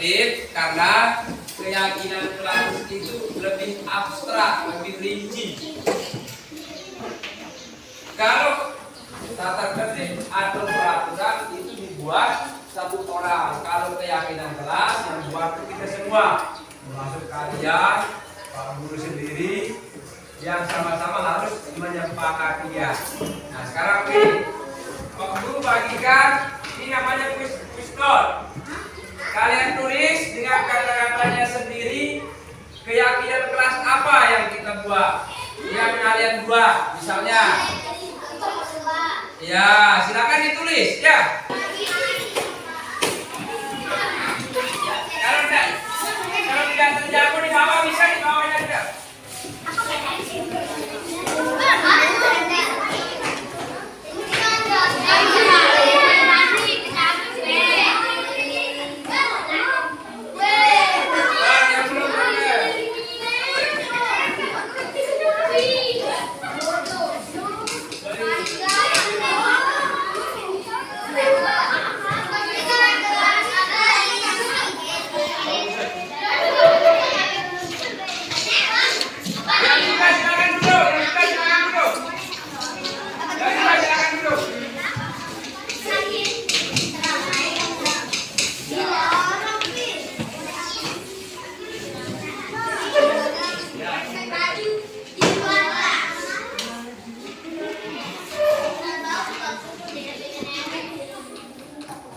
tertib karena keyakinan kelas itu lebih abstrak, lebih rinci. Kalau tata tertib atau peraturan itu dibuat satu orang. Kalau keyakinan kelas yang buat kita semua, termasuk kalian, Pak Guru sendiri, yang sama-sama harus menyepakatinya. Nah sekarang ini Pak Guru bagikan, ini namanya quiz note. Kalian tulis dengan kata-katanya sendiri, keyakinan kelas apa yang kita buat, yang kalian buat, misalnya. Ya, silakan ditulis ya. Kalau tidak terjangkau di bawah, bisa di bawahnya aja.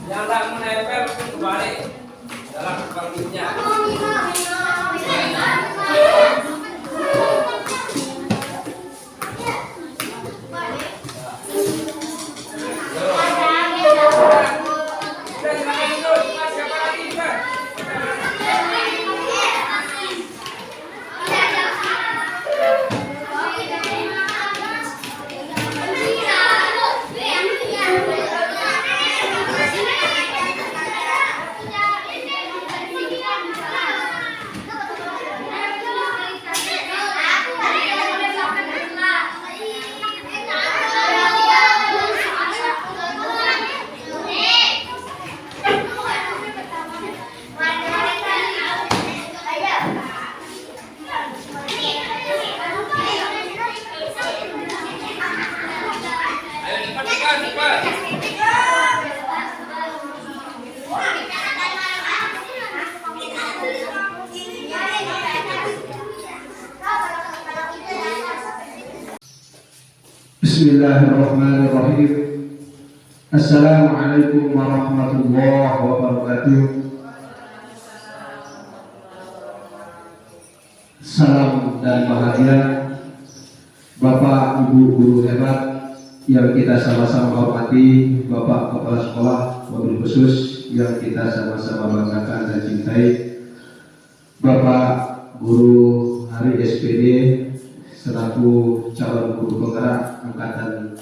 Yang tak menempel kembali dalam perutnya. Bismillahirrahmanirrahim. Assalamualaikum warahmatullahi wabarakatuh. Salam dan bahagia Bapak Ibu guru hebat yang kita sama-sama hormati, Bapak Kepala Sekolah, wabil khusus yang kita sama-sama banggakan dan cintai, Bapak Guru Hari SPD selaku calon guru penggerak angkatan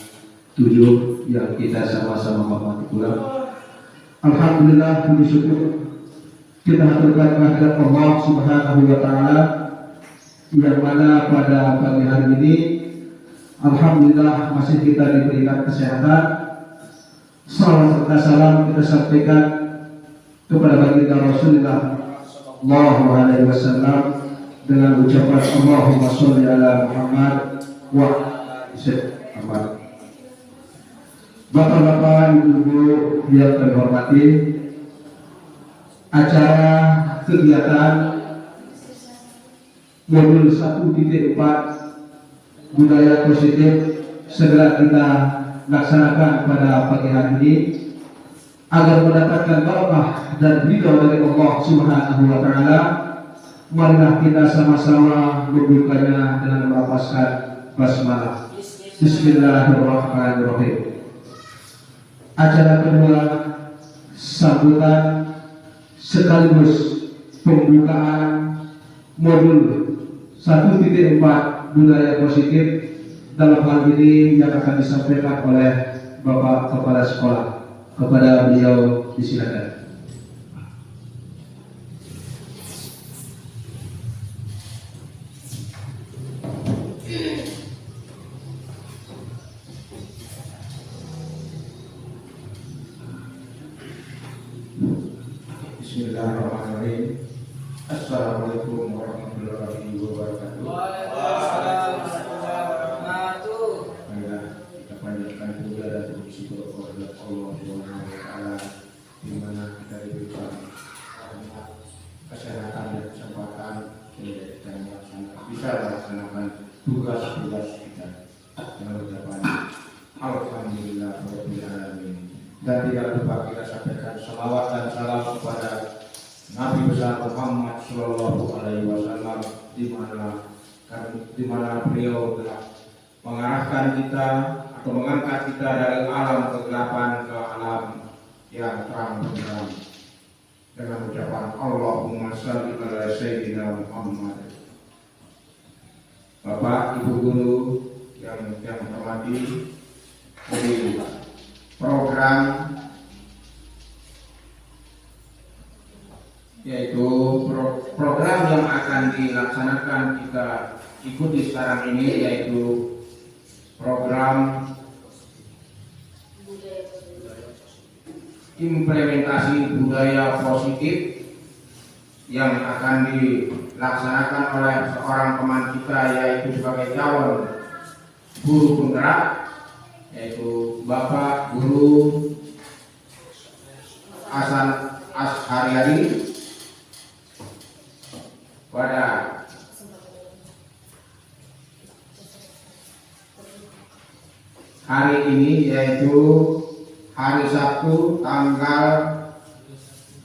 7 yang kita sama-sama hormati pula. Alhamdulillah, puji syukur kita haturkan kehadirat Allah Subhanahu wa taala yang mana pada pagi hari ini alhamdulillah masih kita diberikan kesehatan. Salam serta salam kita sampaikan kepada baginda Rasulullah sallallahu alaihi wasallam dengan ucapan Allahumma sholli ala Muhammad wa ala ali Muhammad. Bapak-bapak, ibu-ibu yang kami hormati, acara kegiatan modul 1.4 budaya positif segera kita laksanakan pada pagi hari ini agar mendapatkan barokah dan ridho dari Allah Subhanahu wa taala. Marilah kita sama-sama membukanya dengan melafazkan basmalah. Bismillahirrahmanirrahim. Acara kedua sambutan sekaligus pembukaan modul 1.4 budaya positif dalam hal ini yang akan disampaikan oleh Bapak Kepala Sekolah. Kepada beliau disilakan. Bismillahirrahmanirrahim. Bismillahirrahmanirrahim. Assalamualaikum warahmatullahi wabarakatuh. Waalaikumsalam warahmatullahi wabarakatuh. Marilah kita panjatkan puja dan puji kepada Allah Subhanahu wa taala di mana kita diberikan kesehatan dan kesempatan kita bisa melaksanakan tugas-tugas kita dengan ucapan alhamdulillah rabbil alamin. Dan tidak lupa kita sampaikan salawat dan salam kepada Nabi besar Muhammad Shallallahu Alaihi Wasallam di mana beliau telah mengarahkan kita atau mengangkat kita dari alam kegelapan ke alam yang terang benderang dengan ucapan Allahumma shalli ala sayyidina Muhammad. Bapak, Ibu guru yang hormati, di program yaitu program yang akan dilaksanakan kita ikuti sekarang ini yaitu program implementasi budaya positif yang akan dilaksanakan oleh seorang teman kita yaitu sebagai calon guru penggerak, yaitu Bapak Guru Hasan Asharyadi. Pada hari ini yaitu hari Sabtu tanggal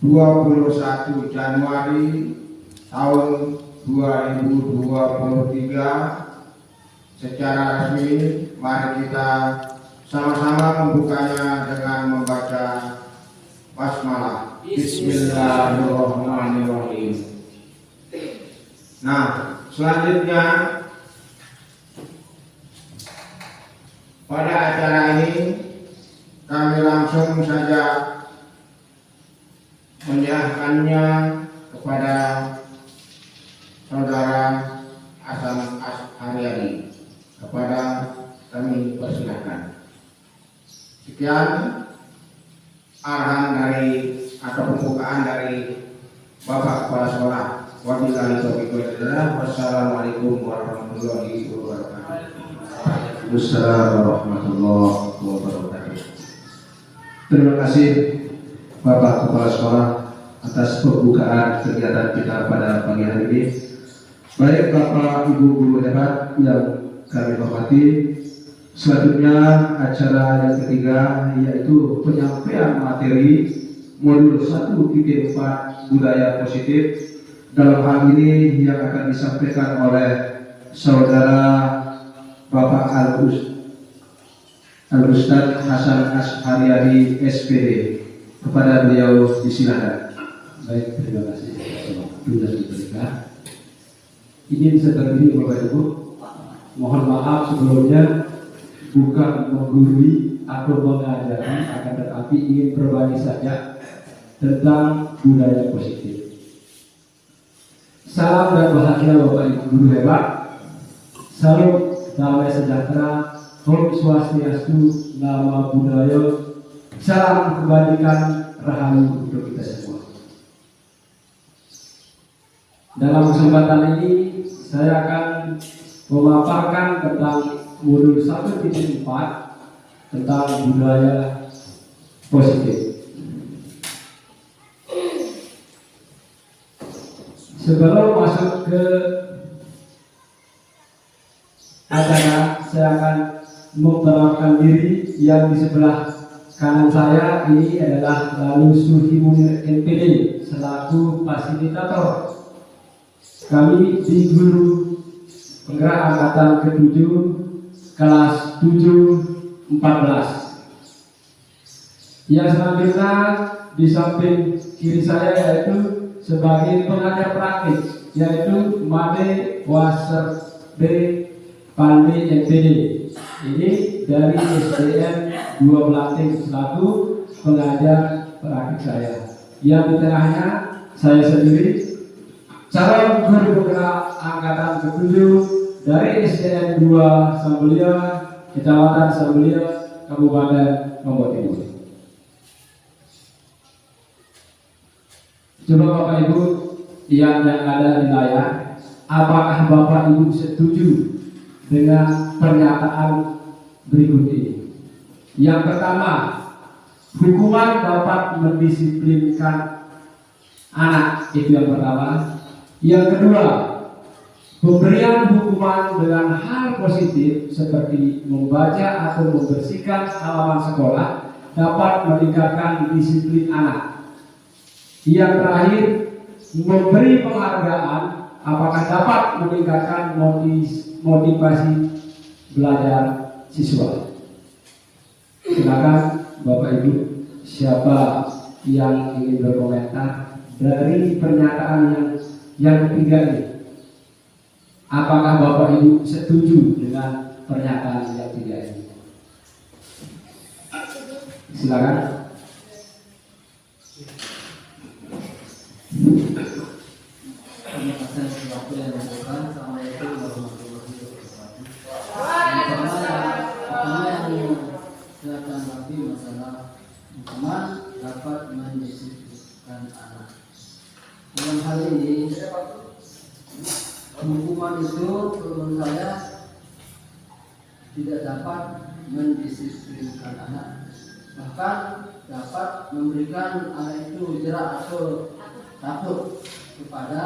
21 Januari tahun 2023 secara resmi. Mari kita sama-sama membukanya dengan membaca basmalah. Bismillahirrahmanirrahim. Nah, selanjutnya pada acara ini kami langsung saja menyerahkannya kepada saudara Hasan Asharyadi. Kepada kami persilakan. Sekian arahan dari atau pembukaan dari Bapak Kepala Sekolah. Wabillahi taufiq wal hidayah. Wassalamualaikum warahmatullahi wabarakatuh. Wassalamualaikum warahmatullahi wabarakatuh. Terima kasih Bapak Kepala Sekolah atas pembukaan kegiatan kita pada pagi hari ini. Baik Bapak Ibu guru hebat yang kami hormati, selanjutnya acara yang ketiga yaitu penyampaian materi modul 1.4 budaya positif. Dalam hal ini yang akan disampaikan oleh saudara Bapak Al-Ustadz Hasan Asharyadi SPD. Kepada beliau disilakan. Baik, terima kasih waktu yang diberikan. Izin seperti Bapak Ibu, mohon maaf sebelumnya bukan menggurui atau mengajari, akan tetapi ingin berbagi saja tentang budaya positif. Salam dan bahagia Bapak Ibu guru hebat. Salam damai sejahtera, Om Swastiastu, Nama Budaya, salam kebajikan, rahayu untuk kita semua. Dalam kesempatan ini saya akan memaparkan tentang modul 1.4 tentang budaya positif. Sebelum masuk ke acara, saya akan memperkenalkan diri. Yang di sebelah kanan saya ini adalah Lalu Sufi Munir NPD selaku fasilitator. Kami di guru penggerak angkatan ke-7 kelas 7-14. Yang selanjutnya di samping kiri saya yaitu sebagai pengajar praktis yaitu Made Waser B Pandi NPD. Ini dari SDN 2 Belating selaku pengajar praktis saya. Yang di tengahnya saya sendiri calon guru penggerak angkatan ke-7 dari SDN 2 Sambelia, Kecamatan Sambelia, Kabupaten Lombok Timur. Coba Bapak Ibu yang ada di layar, apakah Bapak Ibu setuju dengan pernyataan berikut ini? Yang pertama, hukuman dapat mendisiplinkan anak, itu yang pertama. Yang kedua, pemberian hukuman dengan hal positif seperti membaca atau membersihkan halaman sekolah dapat meningkatkan disiplin anak. Yang terakhir, memberi penghargaan apakah dapat meningkatkan motivasi belajar siswa. Silakan Bapak Ibu, siapa yang ingin berkomentar dari pernyataan yang ketiga ini? Apakah Bapak Ibu setuju dengan pernyataan yang ketiga ini? Silakan. Terima kasih atas waktu yang dilakukan. Assalamualaikum warahmatullahi wabarakatuh. Pertama yang silakan tapi masalah hukuman dapat mendisiplinkan anak. Dalam hal ini hukuman itu menurut saya tidak dapat mendisiplinkan anak, bahkan dapat memberikan anak itu jerak atau takut kepada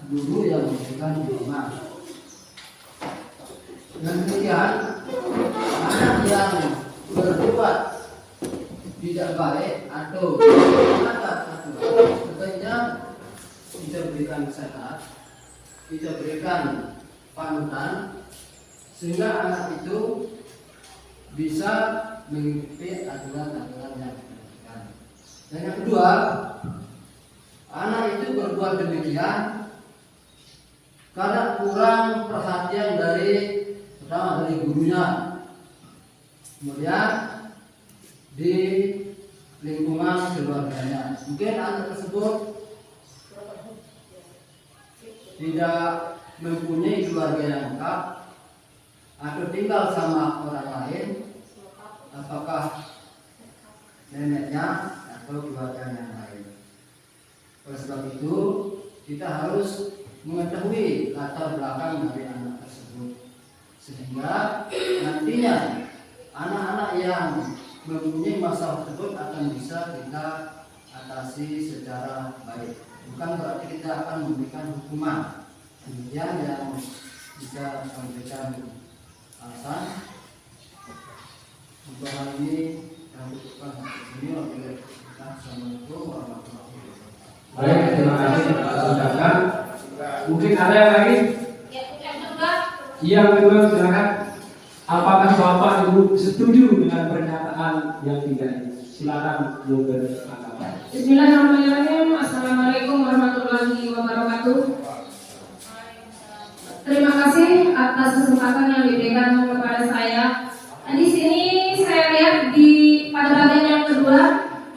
guru yang memberikan hukuman. Dan demikian, anak yang berbuat tidak baik atau melanggar aturan, sebaiknya kita berikan nasihat, kita berikan panutan, sehingga anak itu bisa mengikuti aturan-aturan yang diberikan. Dan yang kedua, anak itu berbuat demikian karena kurang perhatian pertama dari gurunya, kemudian di lingkungan keluarganya. Mungkin anak tersebut tidak mempunyai keluarga yang lengkap atau tinggal sama orang lain, apakah neneknya atau keluarga yang lain. Oleh sebab itu, kita harus mengetahui latar belakang dari anak tersebut, sehingga nantinya anak-anak yang mempunyai masalah tersebut akan bisa kita atasi secara baik. Bukan berarti kita akan memberikan hukuman. Demikian yang bisa memberikan alasan untuk hal ini. Yang butuhkan ini oleh Assalamualaikum warahmatullahi wabarakatuh. Baik, terima kasih atas ucapan. Mungkin ada yang lagi? Yang kedua, silakan. Apakah Bapak Ibu setuju dengan pernyataan yang tiga ini? Silakan memberi tanggapan. Bismillahirrahmanirrahim. Assalamualaikum warahmatullahi wabarakatuh. Terima kasih atas kesempatan yang diberikan kepada saya. Di sini saya lihat pada bagian yang kedua,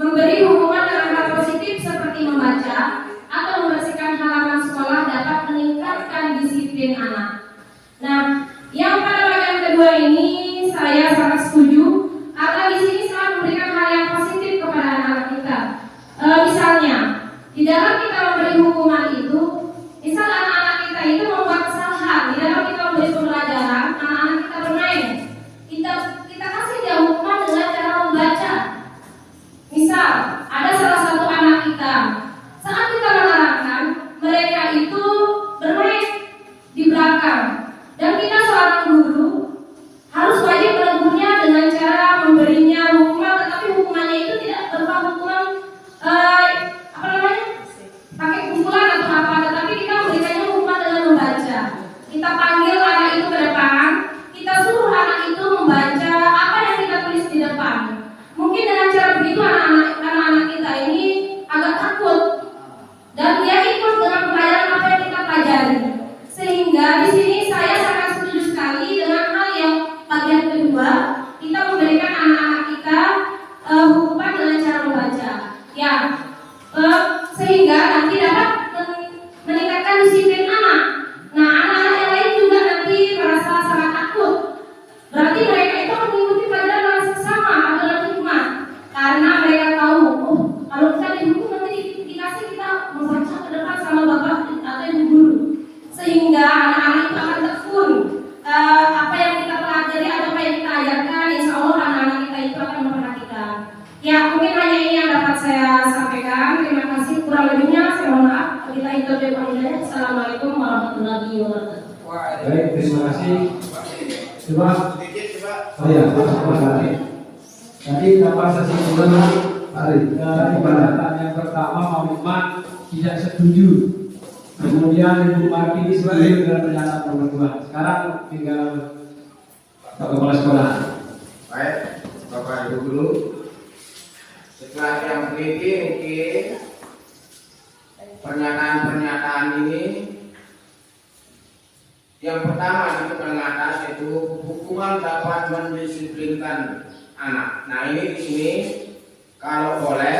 memberi hukuman dengan hal positif seperti membaca atau membersihkan halaman sekolah dapat meningkatkan disiplin anak. Nah, yang pada bagian kedua ini saya sangat setuju, karena di sini sangat memberikan hal yang positif kepada anak-anak kita. Misalnya, di dalam kita memberi hukuman itu, misal anak-anak kita itu membuat kesalahan, di dalam kita memberi pembelajaran, anak-anak kita bermain, kita kasih dia hukuman dengan cara membaca. Misal, ada salah satu anak kita, saat kita menerangkan, mereka itu bermain di belakang, dan kita seorang guru harus wajib menegurnya dengan cara memberinya hukuman, tetapi hukumannya itu tidak berupa hukuman pakai pukulan atau apa, tetapi kita memberikannya hukuman dengan membaca. Kita panggil anak itu ke depan, kita suruh anak itu membaca apa yang kita tulis di depan. Mungkin dengan cara begitu anak-anak kita ini agak takut dan dia ikut dengan pelajaran apa yang kita pelajari. Sehingga di sini saya sangat setuju sekali dengan hal yang bagian kedua, kita memberikan anak-anak kita hukuman dengan cara membaca. Ya, sehingga nanti dapat meningkatkan disiplin anak. Nah, anak-anak yang lain juga Baik, terima kasih. Coba. Oh ya, tadi dapat sesi kedua dari pernyataan yang pertama Pak Iman tidak setuju. Kemudian Ibu Martini setuju dengan pernyataan nomor 2. Sekarang tinggal Pak Kepala Sekolah. Baik, Bapak Ibu Guru. Setelah yang teliti mungkin pernyataan-pernyataan ini, yang pertama itu paling atas yaitu hukuman dapat mendisiplinkan anak. Nah ini di sini kalau boleh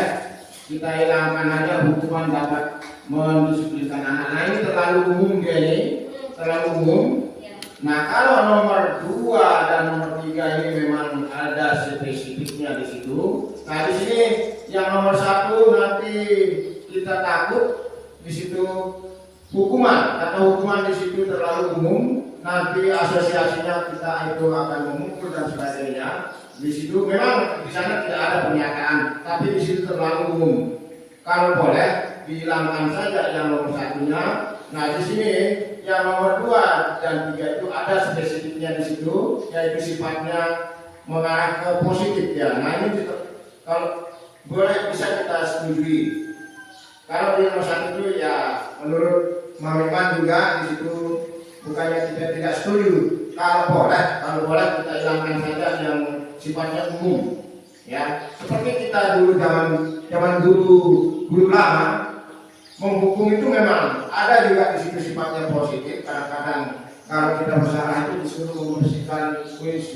kita hilangkan aja hukuman dapat mendisiplinkan anak. Nah ini terlalu umum ini, terlalu umum. Nah kalau nomor 2 dan nomor 3 ini memang ada spesifiknya di situ. Nah di sini yang nomor 1 nanti kita takut di situ hukuman atau hukuman di situ terlalu umum. Nanti asosiasinya kita itu akan memukul dan sebagainya. Di situ memang di sana tidak ada pernyataan, tapi di situ terlalu umum. Kalau boleh dihilangkan saja yang nomor 1-nya. Nah di sini yang nomor 2 dan 3 itu ada spesifiknya di situ, yaitu sifatnya mengarah ke positif ya. Nah ini kalau boleh bisa kita setujui. Kalau di nomor 1 itu ya menurut Mameman juga di situ bukannya tidak setuju. Kalau boleh kita hilangkan saja yang sifatnya umum. Ya, seperti kita dulu zaman guru lama menghukum itu memang ada juga di situ sifatnya positif. Kadang-kadang kalau kita bersalah itu disuruh membersihkan WC.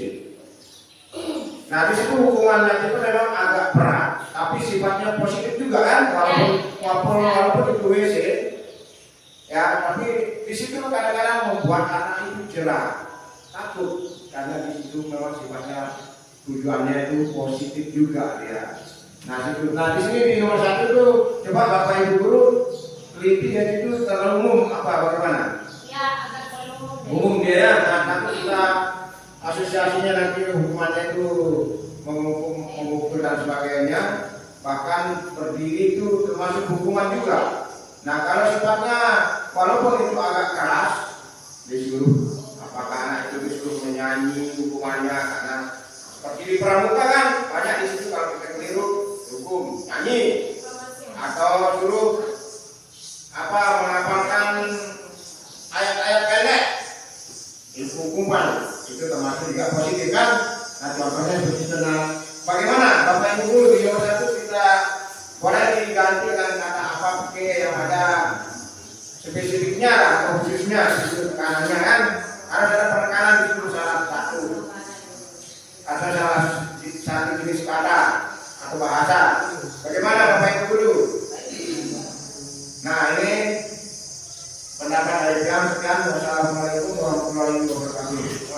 Nah di situ hukumannya itu memang agak berat, tapi sifatnya positif juga kan, walaupun itu WC, ya. Tapi di situ kadang-kadang membuat anak itu jerah, takut karena di situ memang sifatnya tujuannya itu positif juga ya. Nah di sini di nomor 1 itu coba Bapak Ibu Guru teliti ya, itu terlalu umum bagaimana? Ya, agak terlalu Umum dia ya. Nah takut kita asosiasinya nanti hukumannya itu menghukum dan sebagainya, bahkan berdiri itu termasuk hukuman juga. Nah kalau sifatnya walaupun itu agak keras, disuruh apakah anak itu disuruh menyanyi hukumannya, karena seperti di pramuka kan banyak di situ kalau kita keliru hukum nyanyi atau suruh menghafalkan ayat-ayat pendek, itu hukuman. Itu termasuk juga positif kan? Nah contohnya begitu. Nah bagaimana Bapak Ibu Guru di nomor 1 kita boleh diganti dengan kata apa yang ada spesifiknya atau khususnya di situ tekanannya kan? Harus ada penekanan di situ salah satu atau salah satu jenis kata atau bahasa. Bagaimana Bapak Ibu Guru? Nah ini pendapat dari kami. Wassalamualaikum warahmatullahi wabarakatuh.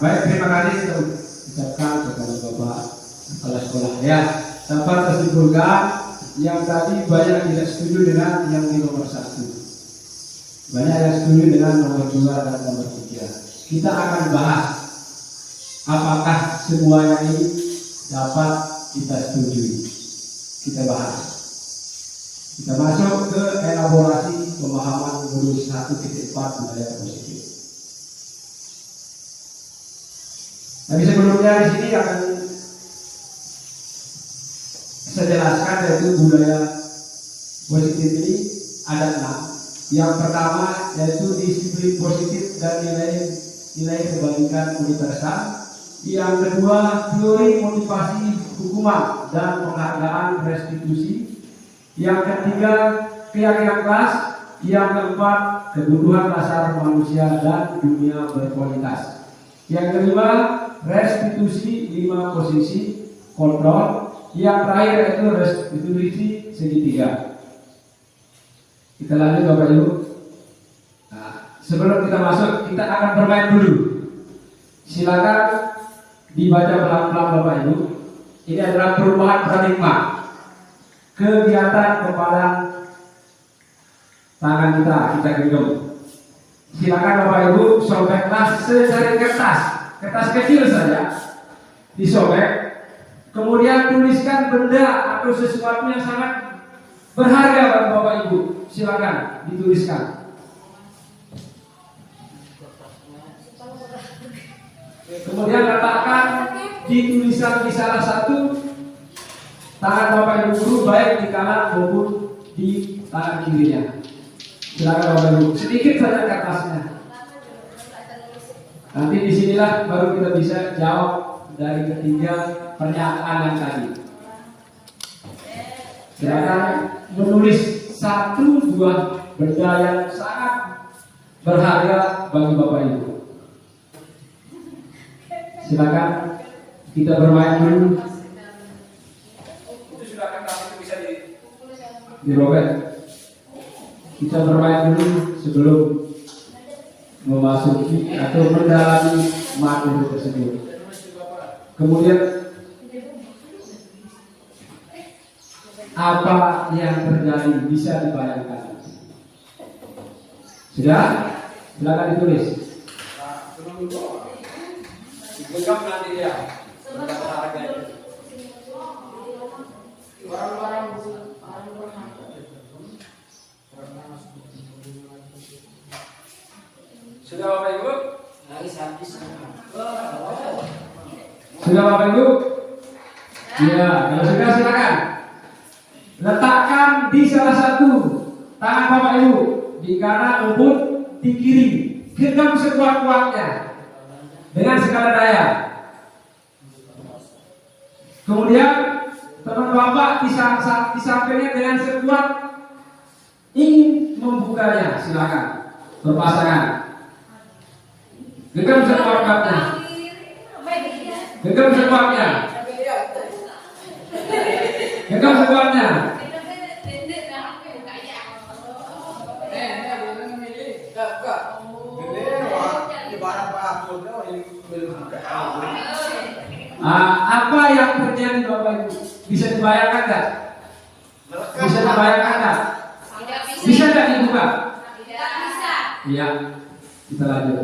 Baik, terima kasih kita ucapkan kepada Bapak Kepala Sekolah. Ya, dapat tersimpulkan yang tadi banyak tidak setuju dengan yang di nomor 1. Banyak yang setuju dengan nomor 2 dan nomor 3. Kita akan bahas apakah semuanya ini dapat kita setujui. Kita bahas. Kita masuk ke elaborasi pemahaman modul 1.4 budaya positif. Tapi sebelumnya di sini akan saya jelaskan yaitu budaya positif ini ada 6. Yang pertama yaitu disiplin positif dan nilai kebaikan universal. Yang kedua teori motivasi hukuman dan penghargaan restitusi. Yang ketiga keyakinan kelas. Yang keempat kebutuhan dasar manusia dan dunia berkualitas. Yang kelima restitusi 5 posisi kontrol. Yang terakhir itu restitusi segitiga. Kita lanjut Bapak Ibu. Nah, sebelum kita masuk kita akan bermain dulu. Silakan dibaca pelan-pelan Bapak Ibu. Ini adalah perubahan paradigma. Kegiatan kepala tangan kita genggam. Silakan Bapak Ibu sobeklah secari kertas kecil saja, disobek. Kemudian tuliskan benda atau sesuatu yang sangat berharga bagi Bapak Ibu. Silakan dituliskan. Kemudian letakkan di tulisan di salah satu tangan Bapak Ibu guru, baik di kanan maupun di tangan kirinya. Silakan Bapak Ibu, sedikit saja kertasnya. Nanti disinilah baru kita bisa jawab dari ketiga pernyataan yang tadi. Silakan menulis satu dua benda yang sangat berharga bagi Bapak Ibu. Silakan kita bermain dulu. Itu sudah kan itu bisa Dirobek. Kita bermain dulu sebelum memasuki atau mendalami materi tersebut. Kemudian apa yang terjadi bisa dibayangkan. Sudah? Silakan ditulis. Digenggam nanti dia mendapat harganya. Sudah Bapak Ibu? Sudah Bapak Ibu? Ya, kalau sudah silakan. Letakkan di salah satu tangan Bapak Ibu, di kanan maupun di kiri. Genggam sekuat-kuatnya dengan segala daya. Kemudian teman Bapak di sampingnya dengan sekuat ingin membukanya, silakan berpasangan. Genggam sekuat-kuatnya. Genggam sekuatnya. Genggam sekuatnya. Apa yang terjadi Bapak Ibu? Bisa dibayangkan tak? Bisa dibayangkan tak? Bisa tidak dibuka? Tidak bisa. Iya, kita lanjut.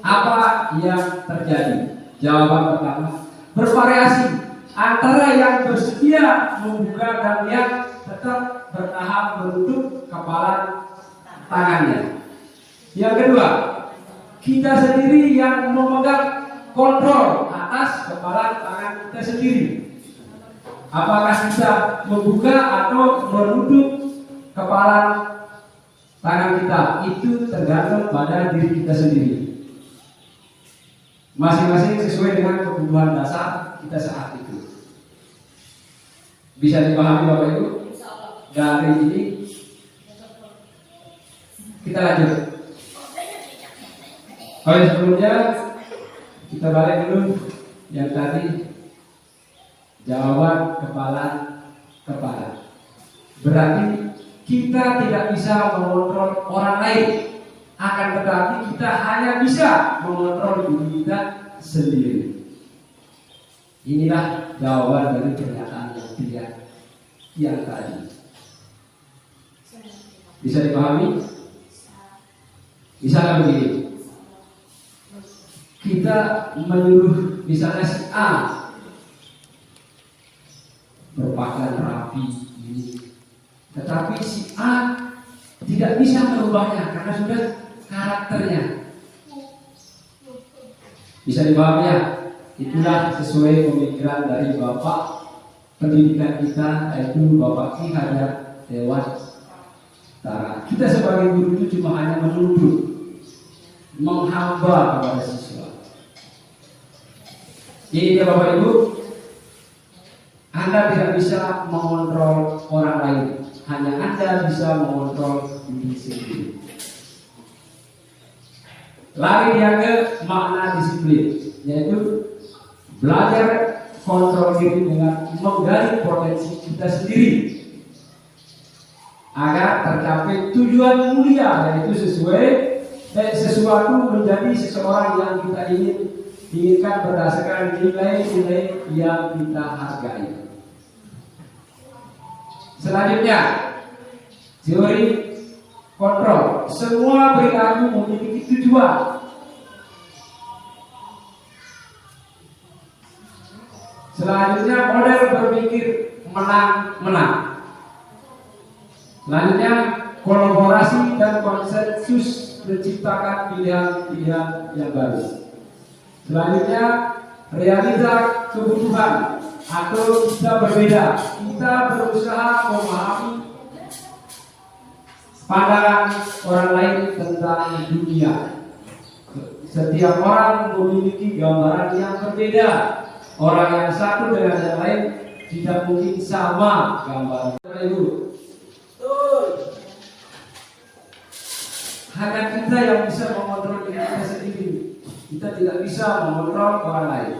Apa yang terjadi? Jawaban pertama, bervariasi antara yang bersedia membuka dan yang tetap bertahan menutup kepala tangannya. Yang kedua, kita sendiri yang memegang kontrol atas kepala tangan kita sendiri. Apakah kita membuka atau menutup kepala tangan kita? Itu tergantung pada diri kita sendiri. Masing-masing sesuai dengan kebutuhan dasar kita saat itu. Bisa dipahami Bapak Ibu? Dari ini kita lanjut. Sebelumnya kita balik dulu yang tadi jawaban kepala. Berarti kita tidak bisa mengontrol orang lain, akan tetapi kita hanya bisa mengontrol diri kita sendiri. Inilah jawaban dari pernyataan yang tiga yang tadi. Bisa dipahami? Misalnya begini, kita menyuruh misalnya si A berpakaian rapi ini, tetapi si A tidak bisa merubahnya karena sudah karakternya. Bisa dipahami ya? Itulah sesuai pemikiran dari Bapak pendidikan kita, yaitu Bapak Ki Hajar Dewantara. Kita sebagai guru itu cuma hanya menuntut, menghamba kepada siswa. Ini ya Bapak Ibu, Anda tidak bisa mengontrol orang lain, hanya Anda bisa mengontrol diri sendiri. Lari dia ke makna disiplin, yaitu belajar kontrol diri dengan menggali potensi kita sendiri agar tercapai tujuan mulia, yaitu sesuatu menjadi seseorang yang kita inginkan berdasarkan nilai-nilai yang kita hargai. Selanjutnya, teori kontrol. Semua perilaku memiliki tujuan. Selanjutnya, model berpikir menang-menang. Selanjutnya, kolaborasi dan konsensus menciptakan pilihan-pilihan yang baru. Selanjutnya, realita kebutuhan atau kita berbeda. Kita berusaha memahami pandangan orang lain tentang dunia. Setiap orang memiliki gambaran yang berbeda. Orang yang satu dengan yang lain tidak mungkin sama gambaran. Ibu, hanya kita yang bisa mengontrol diri kita sendiri. Kita tidak bisa mengontrol orang lain.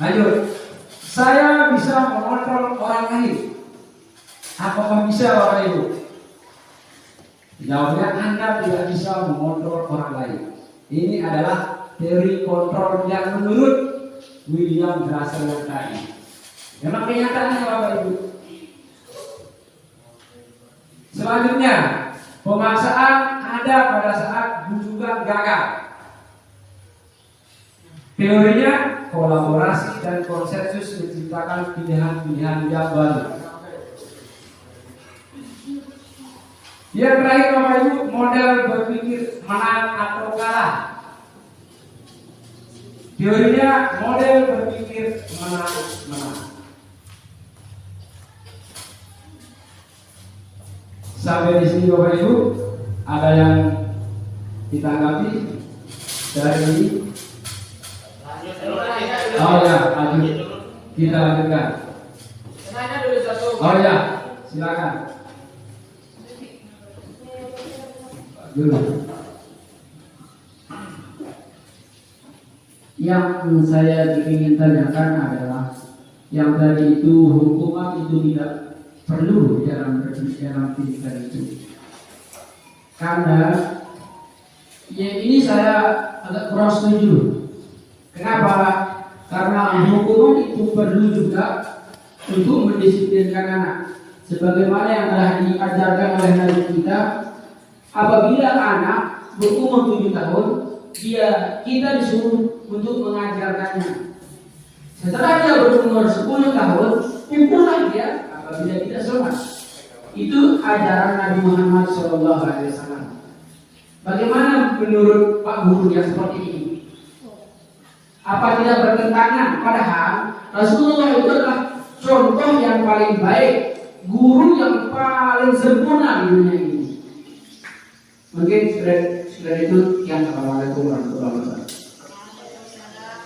Lanjut, saya bisa mengontrol orang lain. Apakah bisa Bapak Ibu? Jawabnya, Anda tidak bisa mengontrol orang lain. Ini adalah teori kontrol yang menurut William Russell tadi. Memang kenyataannya Bapak Ibu. Selanjutnya, pemaksaan ada pada saat bujukan gagal. Teorinya, kolaborasi dan konsensus menciptakan pilihan-pilihan yang baru. Yang terakhir Bapak Ibu, model berpikir menang atau kalah. Teorinya, model berpikir menang. Sampai di sini Bapak Ibu, ada yang ditanggapi dari ini? Oh ya, lanjut. Kita lanjutkan. Oh ya, silakan. Dulu. Yang saya ingin tanyakan adalah yang tadi itu hukuman itu tidak perlu dalam pendidikan itu. Karena ya ini saya agak kurang setuju. Kenapa? Karena hukuman itu perlu juga untuk mendisiplinkan anak. Sebagaimana yang telah diajarkan oleh Nabi kita, apabila anak berumur 7 tahun, kita disuruh untuk mengajarkannya. Setelah dia berumur 10 tahun, pukullah dia apabila tidak sholat. Itu ajaran Nabi Muhammad SAW. Bagaimana menurut Pak Guru yang seperti ini? Apa tidak bertentangan? Padahal Rasulullah itu adalah contoh yang paling baik, guru yang paling sempurna di dunia ini. Mungkin sudah itu yang Assalamualaikum warahmatullahi wabarakatuh.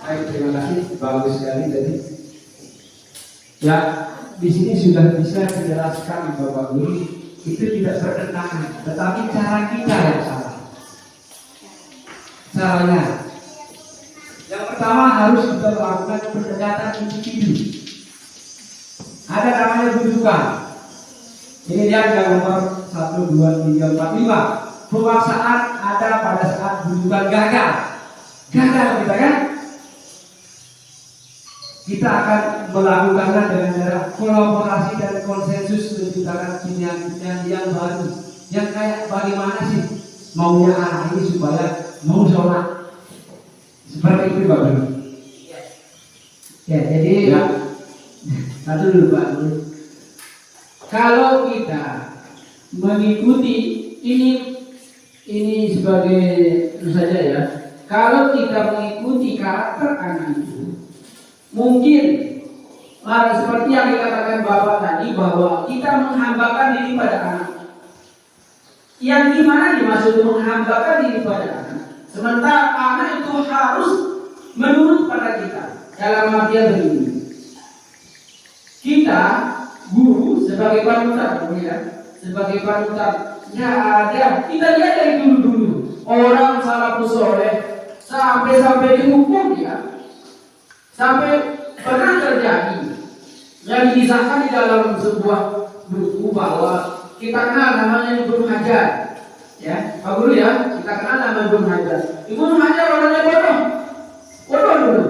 Baik, terima kasih, bagus sekali tadi. Ya, di sini sudah bisa dijelaskan Bapak Guru, itu tidak bertentangan, tetapi cara kita yang salah. Caranya, yang pertama harus kita melakukan pendekatan individu. Ada namanya bujukan. Ini dia yang nomor 1, 2, 3, 4, 5. Pemaksaan ada pada saat bujukan gagal. Gagal kita kan? Kita akan melakukannya dengan cara kolaborasi dan konsensus menciptakan pilihan-pilihan yang baru. Yang kayak bagaimana sih maunya anak ini supaya mau sholat. Seperti itu Pak Guru. Ya, jadi Ya. satu dulu Pak Guru. Kalau kita mengikuti ini sebagai itu saja ya. Kalau kita mengikuti karakter anak itu, mungkin seperti yang dikatakan Bapak tadi bahwa kita menghambakan diri pada anak. Yang dimana dimaksud menghambakan diri pada anak? Sementara anak itu harus menurut pada kita. Dalam artian begini, kita guru sebagai panutan, ya, sebagai panutan. Ya ada, kita lihat dari dulu orang salafus soleh sampai dihukum ya, sampai pernah terjadi yang disahkan di dalam sebuah buku bahwa kita kenal namanya Ibnu Hajar. Ya, Pak Guru ya, kita kenal nama Ibnu Hajar. Ibnu Hajar orangnya bodoh dulu.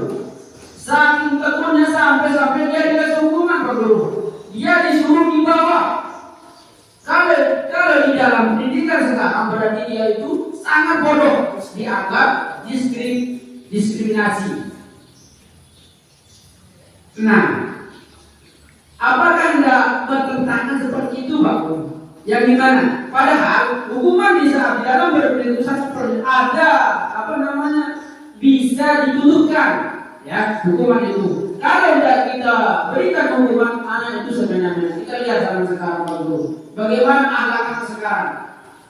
Saking tekunnya sampai dia dikasih hukuman Pak Guru. Dia disuruh dibawa. Kalau di dalam pendidikan sekarang berarti dia itu sangat bodoh, dianggap diskriminasi. Nah, apakah tidak bertentangan seperti itu Pak Guru? Yang gimana? Padahal hukuman di dalam berperintusan seperti ada bisa bisa dituturkan, ya, hukuman itu. Kalau tidak kita berikan hukuman, anak itu sebenarnya kita lihat zaman sekarang Pak Guru, bagaimana anak-anak sekarang.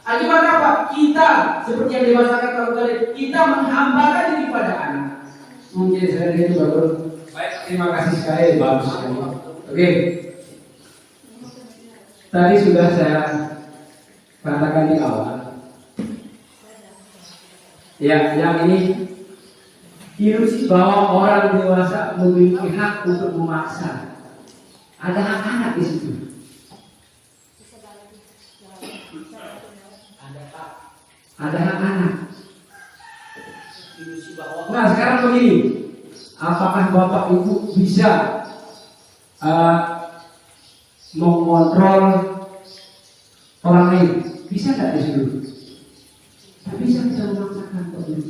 Akibat apa? Kita seperti yang dimasakan Pak Guru, kita menghambakan diri pada anak. Mungkin saya itu Pak Guru. Baik, terima kasih sekali, bagus sekali. Oke, tadi sudah saya katakan di awal. Ya, yang ini ilusi bahwa orang dewasa memiliki hak untuk memaksa. Ada hak anak di situ. Ada hak anak. Nah, sekarang begini, apakah bapak ibu bisa mengontrol orang lain? Bisa nggak di situ? Tak bisa kita memaksakan Pak Guru.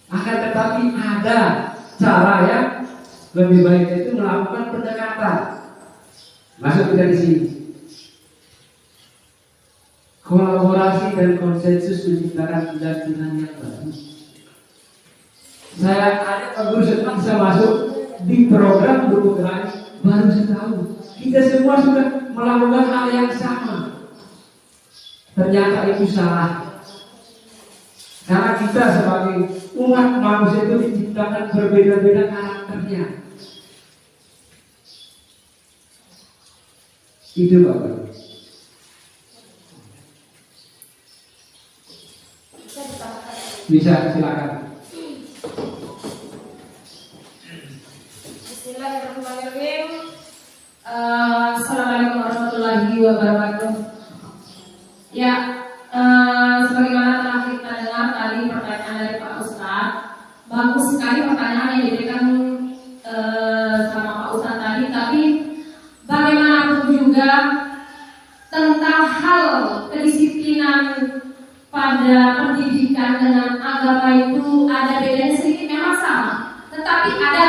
Akan tetapi ada cara yang lebih baik, itu melakukan pendekatan. Masuk kita di sini. Kolaborasi dan konsensus menciptakan keyakinan yang baru. Saya ada Pak Guru setelah bisa masuk di program guru penggerak baru setahun. Kita semua sudah melakukan hal yang sama. Ternyata itu salah. Karena kita sebagai umat manusia itu diciptakan berbeda-beda karakternya. Itu Bapak. Bisa, silakan. Bismillahirrahmanirrahim. Assalamualaikum warahmatullahi wabarakatuh. Ya, sebagaimana telah kita dengar tadi pertanyaan dari Pak Ustadz, bagus sekali pertanyaan yang diberikan sama Pak Ustadz tadi. Tapi bagaimanapun juga tentang hal kedisiplinan pada pendidikan dengan agama itu ada bedanya sedikit, memang sama. Tetapi ada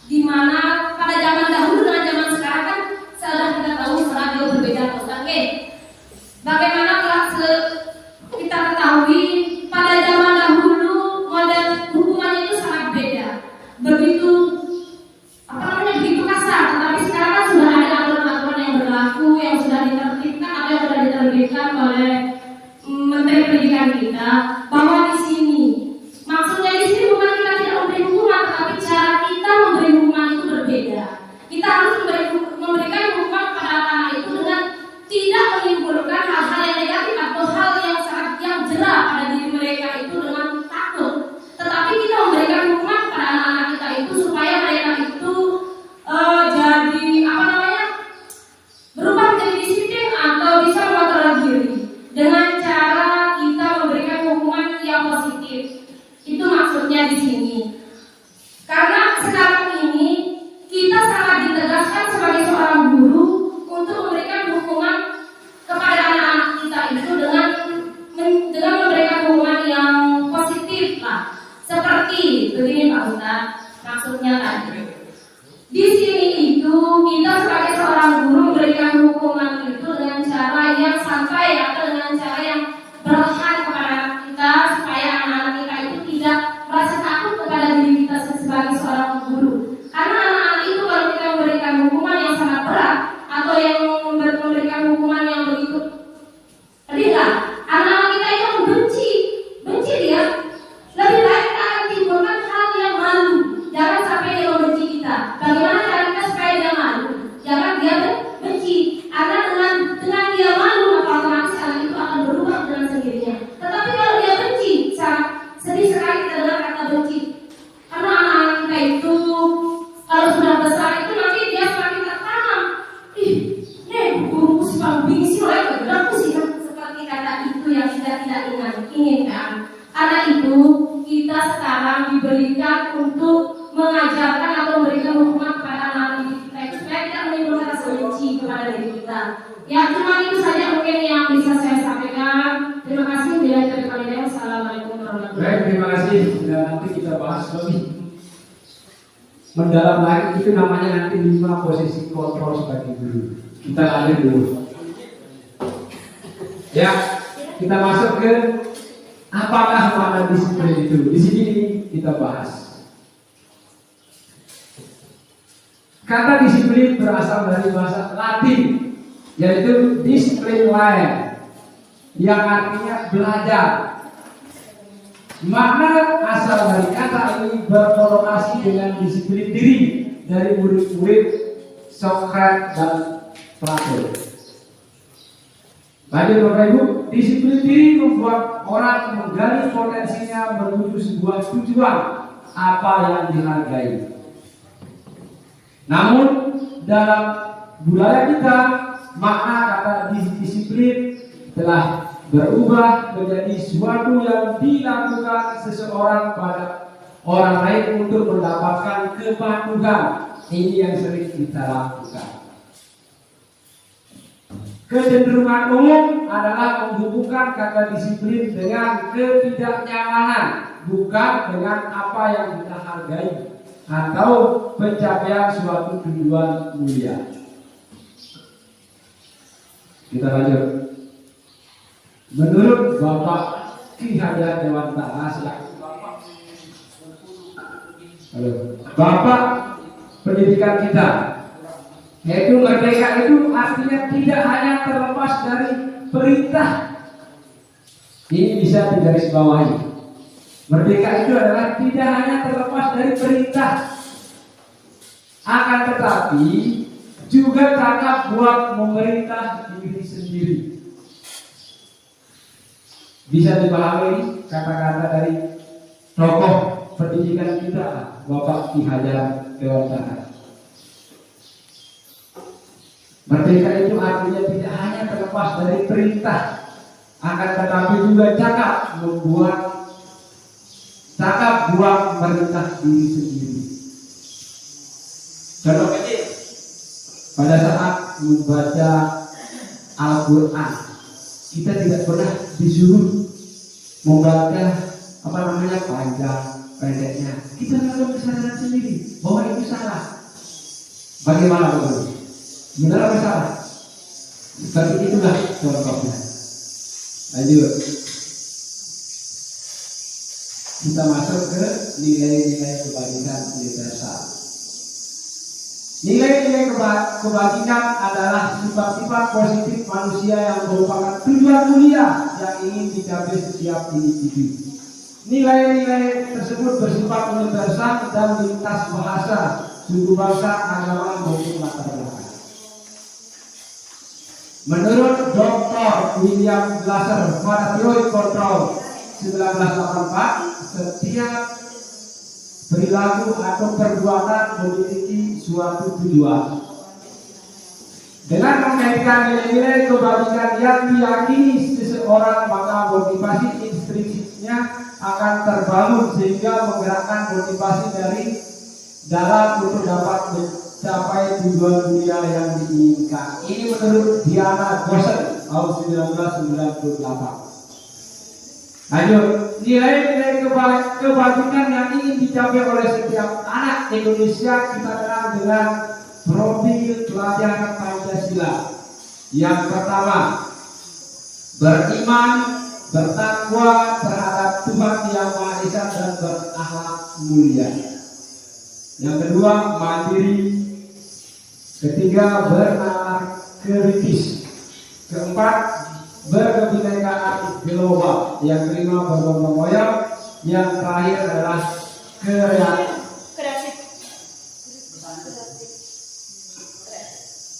di mana pada zaman dahulu dengan zaman sekarang kan sudah kita tahu sangat jauh berbeda, Pak Ustadz. Bagaimana kita ketahui pada zaman dahulu model hukumannya itu sangat beda, begitu begitu kasar. Tetapi sekarang kan sudah ada aturan-aturan yang berlaku, yang sudah ditertibkan atau yang sudah diterbitkan oleh Menteri Pendidikan kita, bahwa di sini maksudnya di sini bukan kita tidak memberi hukuman, tetapi cara kita memberi hukuman itu berbeda. Kita harus memberikan hukuman kepada anak itu dengan tidak menimbulkan hal-hal yang negatif atau hal yang sangat yang jerah pada diri mereka itu dengan takut. Tetapi kita memberikan hukuman kepada anak-anak kita itu supaya mereka itu berubah menjadi disiplin atau bisa mengontrol diri dengan cara kita memberikan hukuman yang positif. Itu maksudnya di sini. Karena sekarang ini kita sangat ditegaskan sebagai seorang guru untuk memberikan hukuman kepada anak-anak kita itu dengan memberikan hukuman yang positif lah. Seperti begini Pak Ustadz, maksudnya tadi. Di sini itu kita sebagai seorang guru memberikan hukuman itu dengan cara yang santai atau dengan cara yang berlehan kepada kita supaya anak-anak kita itu tidak merasa takut kepada diri kita sebagai seorang guru. Karena anak-anak itu kalau kita memberikan hukuman yang sangat berat atau yang memberikan hukuman yang begitu ringan, anak-anak kita itu benci dia. Lebih baik kita akan timbulkan hal yang malu. Jangan sampai dia membenci kita. Bagaimana cara kita supaya dia malu? Jangan dia benci. Karena dengan dia malu maka otomatis hal itu akan berubah dengan sendirinya. Tetapi kalau dia benci, sangat sedih sekali kita dengar kata benci. Karena anak-anak kita itu kalau sudah besar itu nanti dia semakin tertanam. Guruku si paling bingsi loh, aku sih seperti kata itu yang kita tidak inginkan. Karena itu kita sekarang diberikan untuk mengajarkan atau memberikan hukuman kepada anak-anak kita supaya tidak menimbulkan rasa benci kepada diri kita. Ya, cuma itu saja mungkin yang bisa saya sampaikan. Terima kasih. Assalamualaikum warahmatullahi wabarakatuh. Baik, terima kasih. Dan nanti kita bahas lebih mendalam lagi, itu namanya nanti 5 posisi kontrol sebagai guru. Kita lanjut dulu. Ya, kita masuk ke Apakah makna disiplin itu? Di sini kita bahas. Kata disiplin berasal dari bahasa Latin, yaitu discipline, yang artinya belajar. Makna asal dari kata ini berkorelasi dengan disiplin diri dari murid-murid Sokrates dan Plato. Lanjut Bapak Ibu, disiplin diri membuat orang menggali potensinya menuju sebuah tujuan apa yang dihargai. Namun dalam budaya kita, makna kata disiplin telah berubah menjadi suatu yang dilakukan seseorang pada orang lain untuk mendapatkan kepatuhan. Ini yang sering kita lakukan. Kecenderungan umum adalah menghubungkan kata disiplin dengan ketidaknyamanan, bukan dengan apa yang kita hargai atau pencapaian suatu tujuan mulia. Kita lanjut. Menurut Bapak Ki Hajar Dewantara selaku Bapak pendidikan kita, yaitu merdeka itu artinya tidak hanya terlepas dari perintah. Ini bisa digarisbawahi. Merdeka itu adalah tidak hanya terlepas dari perintah, akan tetapi juga cakap buat memerintah diri sendiri. Bisa dipahami kata-kata dari tokoh pendidikan kita, Bapak Ki Hajar Dewantara. Merdeka itu artinya tidak hanya terlepas dari perintah, akan tetapi juga cakap buat memerintah diri sendiri. Contoh kecil, pada saat membaca Al-Quran, kita tidak pernah disuruh membaca panjang pendeknya. Kita melakukan kesadaran sendiri bahwa itu salah. Bagaimana Bapak? Benar atau salah? Seperti itulah contohnya. Lanjut. Kita masuk ke nilai-nilai kebajikan universal. Nilai-nilai kebajikan adalah sifat-sifat positif manusia yang merupakan tujuan mulia yang ingin dicapai setiap individu. Nilai-nilai tersebut bersifat universal dan lintas bahasa, suku bangsa, agama maupun latar belakang. Menurut Dr. William Glasser pada teori kontrol 1984, setiap perilaku atau perbuatan memiliki suatu tujuan. Dengan mengaitkan nilai-nilai kebajikan yang diyakini seseorang, maka motivasi intrinsipnya akan terbangun sehingga menggerakkan motivasi dari dalam untuk dapat mencapai tujuan mulia yang diinginkan. Ini menurut Diana Gosen tahun 1998. Lanjut, nilai-nilai kebajikan yang ingin dicapai oleh setiap anak Indonesia kita kenal dengan profil pelajar Pancasila. Yang pertama, beriman, bertakwa terhadap Tuhan Yang Maha Esa dan berakhlak mulia. Yang kedua, mandiri. Ketiga, bernalar kritis. Keempat, berkebinekaan global. Yang kelima, bergotong royong. Yang terakhir adalah kreatif.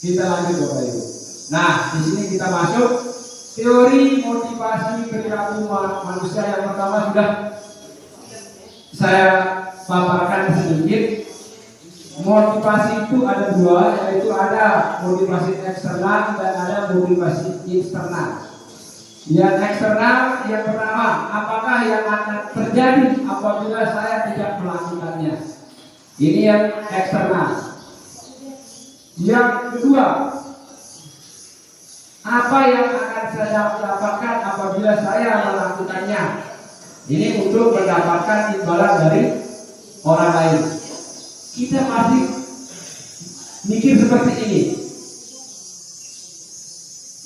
Kita lanjut Bapak Ibu. Nah, di sini kita masuk teori motivasi perilaku manusia. Yang pertama sudah saya paparkan sedikit. Motivasi itu ada dua, yaitu ada motivasi eksternal dan ada motivasi internal. Yang eksternal, yang pertama, apakah yang akan terjadi apabila saya tidak melakukannya? Ini yang eksternal. Yang kedua, apa yang akan saya dapatkan apabila saya melakukannya? Ini untuk mendapatkan imbalan dari orang lain. Kita masih mikir seperti ini.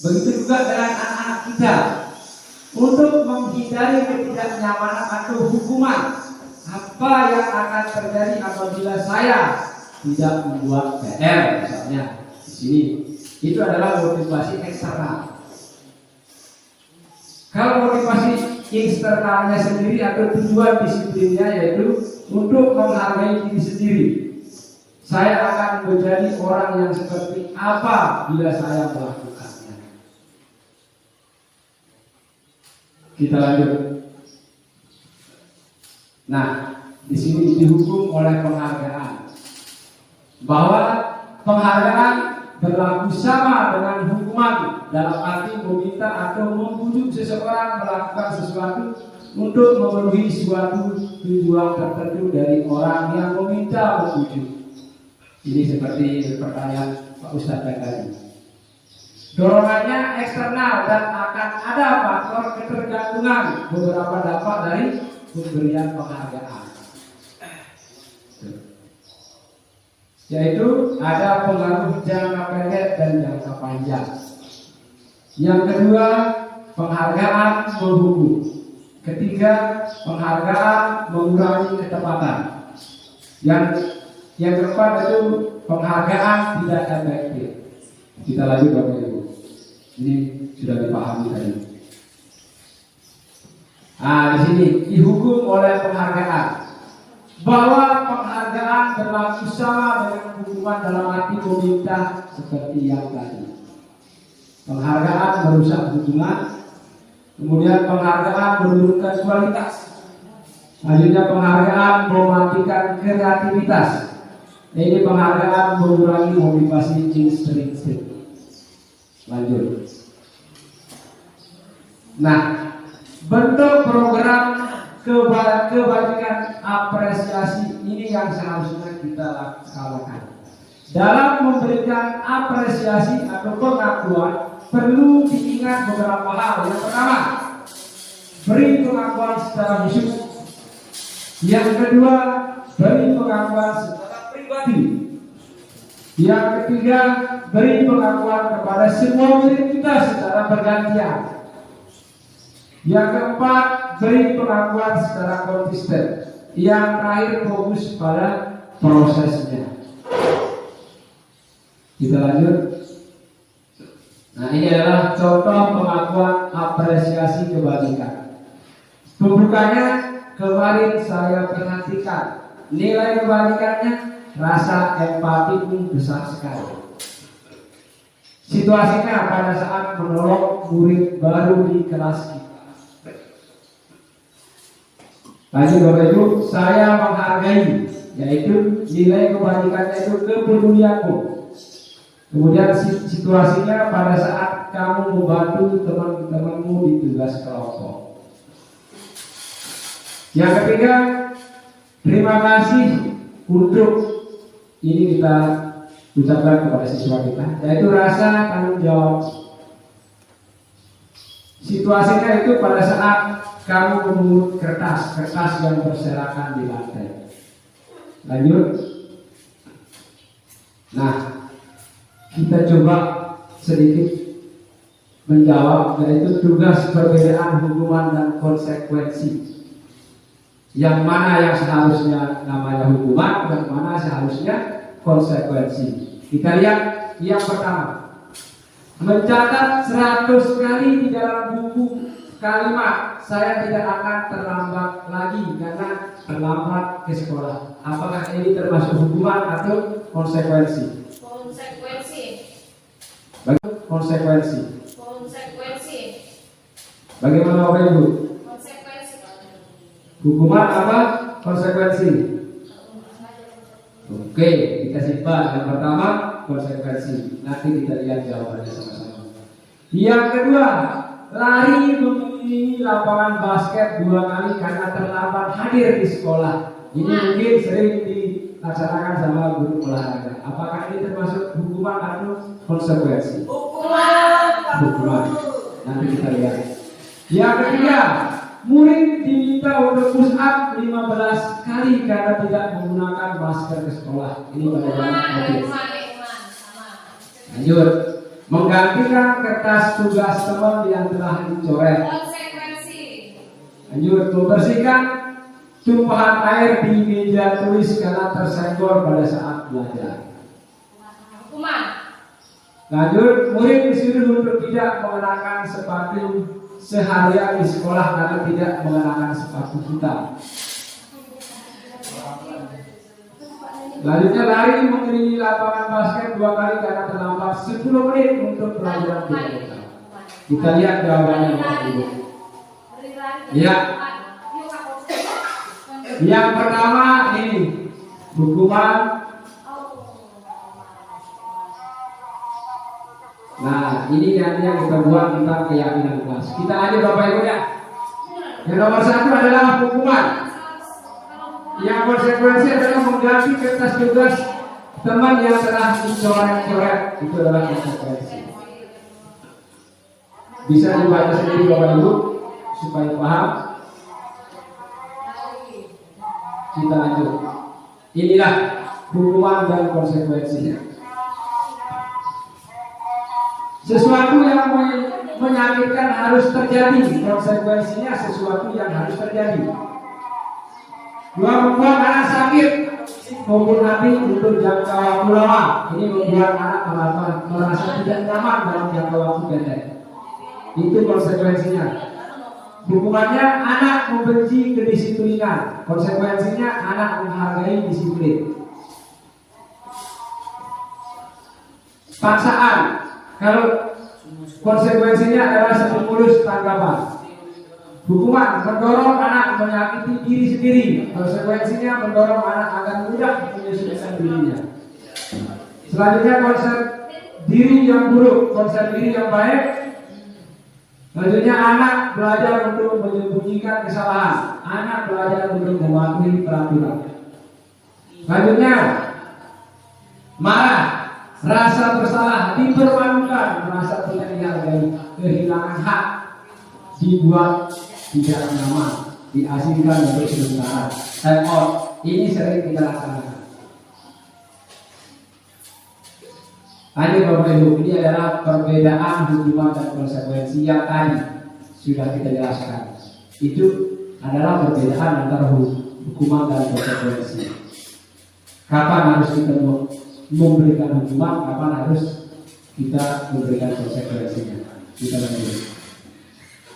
Begitu juga dengan anak-anak kita. untuk menghindari ketidaknyamanan atau hukuman. Apa yang akan terjadi apabila saya tidak membuat PR misalnya di sini, itu adalah motivasi eksternal. Kalau motivasi eksternalnya sendiri atau tujuan disiplinnya yaitu untuk menghargai diri sendiri. Saya akan menjadi orang yang seperti apa bila saya melakukannya. Kita lanjut. Nah, di sini dihukum oleh penghargaan. Bahwa penghargaan berlaku sama dengan hukuman dalam arti meminta atau membujuk seseorang melakukan sesuatu untuk memenuhi suatu tujuan tertentu dari orang yang meminta membujuk. Ini seperti pertanyaan Pak Ustadz tadi. Dorongannya eksternal dan akan ada faktor ketergantungan beberapa dampak dari pemberian penghargaan. Yaitu ada pengaruh jangka pendek dan jangka panjang. Yang kedua, penghargaan menghukum. Ketiga, penghargaan mengurangi ketepatan. Yang keempat itu penghargaan tidak efektif. Kita lanjut Bapak Ibu. Ini sudah dipahami tadi. Di sini dihukum oleh penghargaan. Bahwa penghargaan berlaku sama dengan hukuman dalam arti meminta seperti yang tadi. Penghargaan merusak hubungan, kemudian penghargaan menurunkan kualitas. Selanjutnya penghargaan mematikan kreativitas. Ini penghargaan mengurangi motivasi intrinsik. Lanjut. Nah, bentuk program kebajikan apresiasi ini yang seharusnya kita lakukan. Dalam memberikan apresiasi atau pengakuan perlu diingat beberapa hal. Yang pertama, beri pengakuan secara khusus. Yang kedua, beri pengakuan secara pribadi. Yang ketiga, beri pengakuan kepada semua murid kita secara bergantian. Yang keempat, beri pengakuan secara konsisten. Yang terakhir, fokus pada prosesnya. Kita lanjut. Nah, ini adalah contoh pengakuan apresiasi kebajikan. Pembukanya kemarin saya perhatikan. Nilai kebajikannya rasa empati pun besar sekali. Situasinya pada saat menolong murid baru di kelas kita. Lanjut Bapak Ibu, saya menghargai, yaitu nilai kebajikannya itu kepedulianmu. Kemudian situasinya pada saat kamu membantu teman-temanmu di tugas kelompok. Yang ketiga, terima kasih untuk ini kita ucapkan kepada siswa kita, yaitu rasa tanggung jawab. Situasinya itu pada saat kamu memungut kertas yang berserakan di lantai. Lanjut. Nah, kita coba sedikit menjawab, yaitu tugas perbedaan hukuman dan konsekuensi. Yang mana yang seharusnya namanya hukuman, yang mana seharusnya konsekuensi. Kita lihat yang pertama, mencatat 100 kali di dalam buku kalimat saya tidak akan terlambat lagi karena terlambat ke sekolah. Apakah ini termasuk hukuman atau konsekuensi? Konsekuensi. Konsekuensi. Konsekuensi. Bagaimana Bapak Ibu? Konsekuensi. Hukuman apa? Konsekuensi. Oke, kita simpan. Yang pertama konsekuensi. Nanti kita lihat jawabannya sama-sama. Yang kedua, lari mengelilingi lapangan basket 2 kali karena terlambat hadir di sekolah. Ini mungkin sering dilaksanakan sama guru olahraga. Apakah ini termasuk hukuman atau konsekuensi? Hukuman. Nanti kita lihat. Yang ketiga, murid diminta untuk push up 15 kali karena tidak menggunakan masker ke sekolah. Ini bagaimana? Lanjut. Menggantikan kertas tugas teman yang telah dicoret. Lanjut, membersihkan tumpahan air di meja tulis karena tersenggol pada saat belajar. Hukuman. Lanjut, murid disuruh untuk tidak mengenakan sepatu seharian di sekolah karena tidak mengenakan sepatu hitam. Lanjutnya, lari mengelilingi lapangan basket 2 kali karena terlambat 10 menit untuk pelajaran biologika. Kita lihat jawabannya Bapak Ibu. Ya. Yang pertama ini hukuman. Nah, ini yang kita buat tentang keyakinan kelas. Kita aja Bapak Ibu ya. Yang nomor 1 adalah hukuman. Yang konsekuensi adalah mengganti kertas tugas teman yang telah dicoret-coret. Itu adalah konsekuensi. Bisa dibaca sendiri Bapak Ibu supaya paham. Kita lanjut. Inilah hukuman dan konsekuensinya. Sesuatu yang menyakitkan harus terjadi, konsekuensinya sesuatu yang harus terjadi. 2, membuat anak sakit maupun hati untuk jangka waktu lama. Ini membuat anak merasa tidak nyaman dalam jangka waktu pendek. Itu konsekuensinya. Hukumannya anak membenci kedisiplinan. Konsekuensinya anak menghargai disiplin. Paksaan. Kalau konsekuensinya adalah stimulus tanggapan. Hukuman mendorong anak menyakiti diri sendiri. Konsekuensinya mendorong anak agar mudah menyesuaikan dirinya. Selanjutnya konsep diri yang buruk, konsep diri yang baik. Selanjutnya anak belajar untuk menyembunyikan kesalahan. Anak belajar untuk mematuhi peraturan. Selanjutnya marah, rasa bersalah, dipermalukan, merasa tidak dihargai, kehilangan hak, dibuat tidak nyaman, diasingkan untuk sementara. Time out. Ini sering kita laksanakan. Lanjut Bapak Ibu, ini adalah perbedaan hukuman dan konsekuensi yang tadi sudah kita jelaskan. Itu adalah perbedaan antara hukuman dan konsekuensi. Kapan harus kita memberikan hukuman, kapan harus kita memberikan konsekuensinya. Kita lanjut.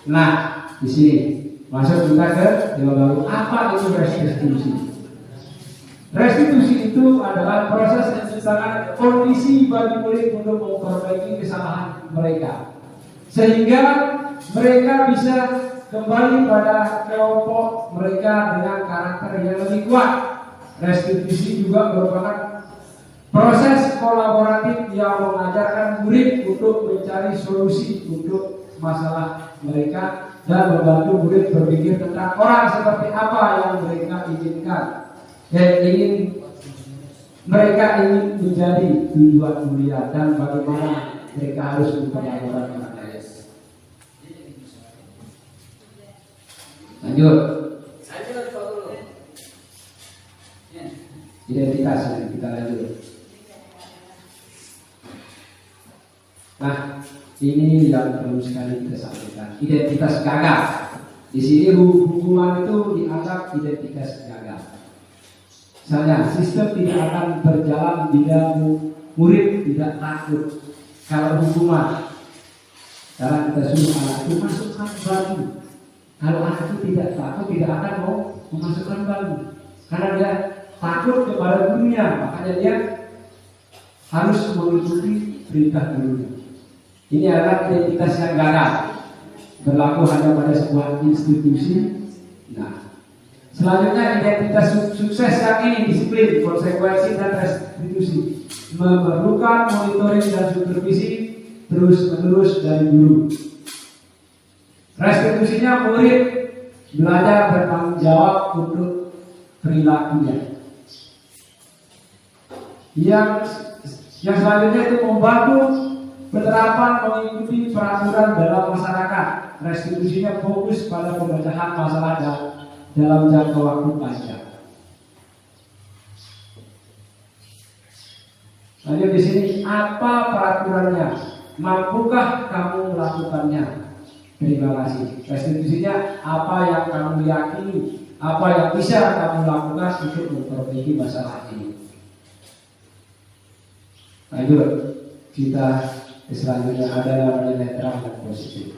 Nah, di sini masuk kita ke jawaban apa itu restitusi. Restitusi itu adalah proses menciptakan kondisi bagi murid untuk memperbaiki kesalahan mereka, sehingga mereka bisa kembali pada kelompok mereka dengan karakter yang lebih kuat. Restitusi juga merupakan proses kolaboratif yang mengajarkan murid untuk mencari solusi untuk masalah mereka dan membantu murid berpikir tentang orang seperti apa yang mereka inginkan dan mereka ingin menjadi tujuan mulia dan bagaimana mereka harus memperlakukan mereka. Lanjut. Identitas kita lanjut. Nah, ini yang perlu sekali kita sampaikan. Identitas gagal. Di sini hukuman itu dianggap identitas gagal. Misalnya, sistem tidak akan berjalan bila murid tidak takut. Kalau hukuman, karena kita suruh anak itu masukkan baju. Kalau anak itu tidak takut, tidak akan mau memasukkan baju. Karena dia takut kepada dunia, makanya dia harus mengikuti perintah gurunya. Ini adalah identitas yang gagal, berlaku hanya pada sebuah institusi. Nah, selanjutnya identitas sukses yang ini disiplin, konsekuensi dan restitusi, memerlukan monitoring dan supervisi terus-menerus dari guru. Restitusinya murid belajar bertanggung jawab untuk perilakunya. Yang selanjutnya itu membantu penerapan mengikuti peraturan dalam masyarakat. Restitusinya fokus pada pemecahan masalah dalam jangka waktu panjang. Lanjut di sini, apa peraturannya? Mampukah kamu melakukannya? terima kasih. Restitusinya apa yang kamu yakini, apa yang bisa kamu lakukan untuk memperbaiki masalah ini. Lanjut, kita selanjutnya ada namanya netral dan positif.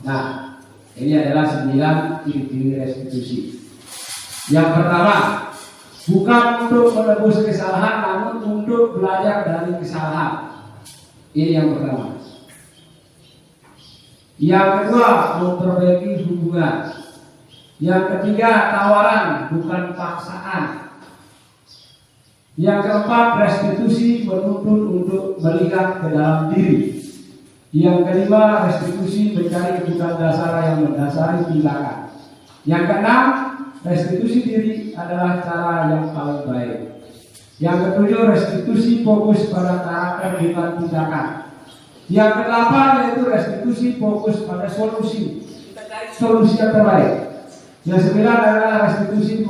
Nah, ini adalah 9 ciri-ciri restitusi. Yang pertama, bukan untuk menebus kesalahan, namun untuk belajar dari kesalahan. Ini yang pertama. Yang kedua, memperbaiki hubungan. Yang ketiga, tawaran bukan paksaan. Yang keempat, restitusi menuntut untuk melihat ke dalam diri. Yang kelima, restitusi mencari kebutuhan dasar yang mendasari tindakan. Yang keenam, restitusi diri adalah cara yang paling baik. Yang ketujuh, restitusi fokus pada karakter bukan tindakan. Yang kedelapan yaitu restitusi fokus pada solusi yang terbaik. Yang sembilan adalah restitusi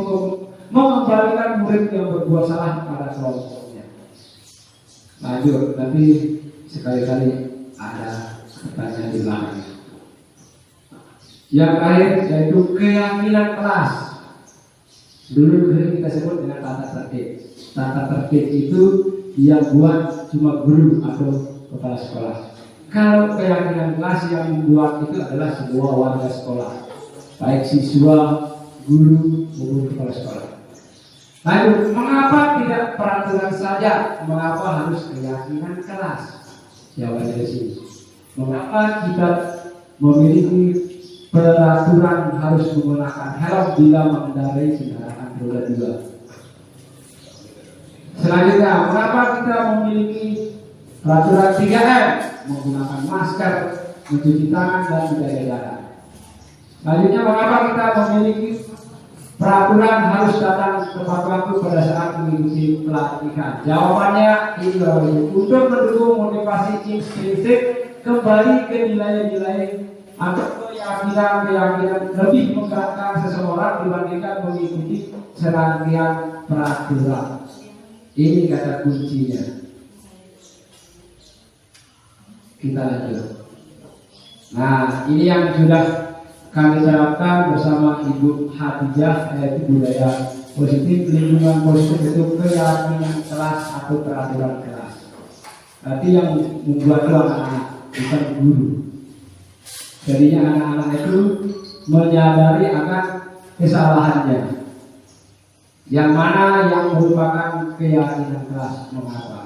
mengembalikan murid yang berbuat salah pada kelompoknya. Lanjut, nanti sekali-kali ada pertanyaan di belakang. Yang terakhir yaitu keyakinan kelas. Dulu kita sebut dengan tata tertib. Tata tertib itu yang buat cuma guru atau kepala sekolah. Kalau keyakinan kelas yang membuat itu adalah semua warga sekolah, baik siswa, guru maupun kepala sekolah. Lalu, mengapa tidak peraturan saja? Mengapa harus keyakinan kelas? Jawabannya di sini. Mengapa kita memiliki peraturan harus menggunakan helm bila mengendarai kendaraan roda 2? Selanjutnya, mengapa kita memiliki peraturan 3M? Menggunakan masker, mencuci tangan, dan menjaga jarak. Selanjutnya, mengapa kita memiliki peraturan harus datang tepat waktu pada saat mengikuti pelatihan? Jawabannya ini untuk mendukung motivasi intrinsik kembali ke nilai-nilai atau keyakinan lebih menggerakkan seseorang dibandingkan mengikuti serangkaian peraturan. Ini kata kuncinya. Kita lanjut. Nah, ini yang sudah kami terapkan bersama Ibu Hadijah, yaitu budaya positif, lingkungan positif itu keyakinan kelas atau peraturan kelas. Berarti yang membuat itu anak-anak, bukan guru. Jadinya anak-anak itu menyadari akan kesalahannya. Yang mana yang merupakan keyakinan kelas, mengapa?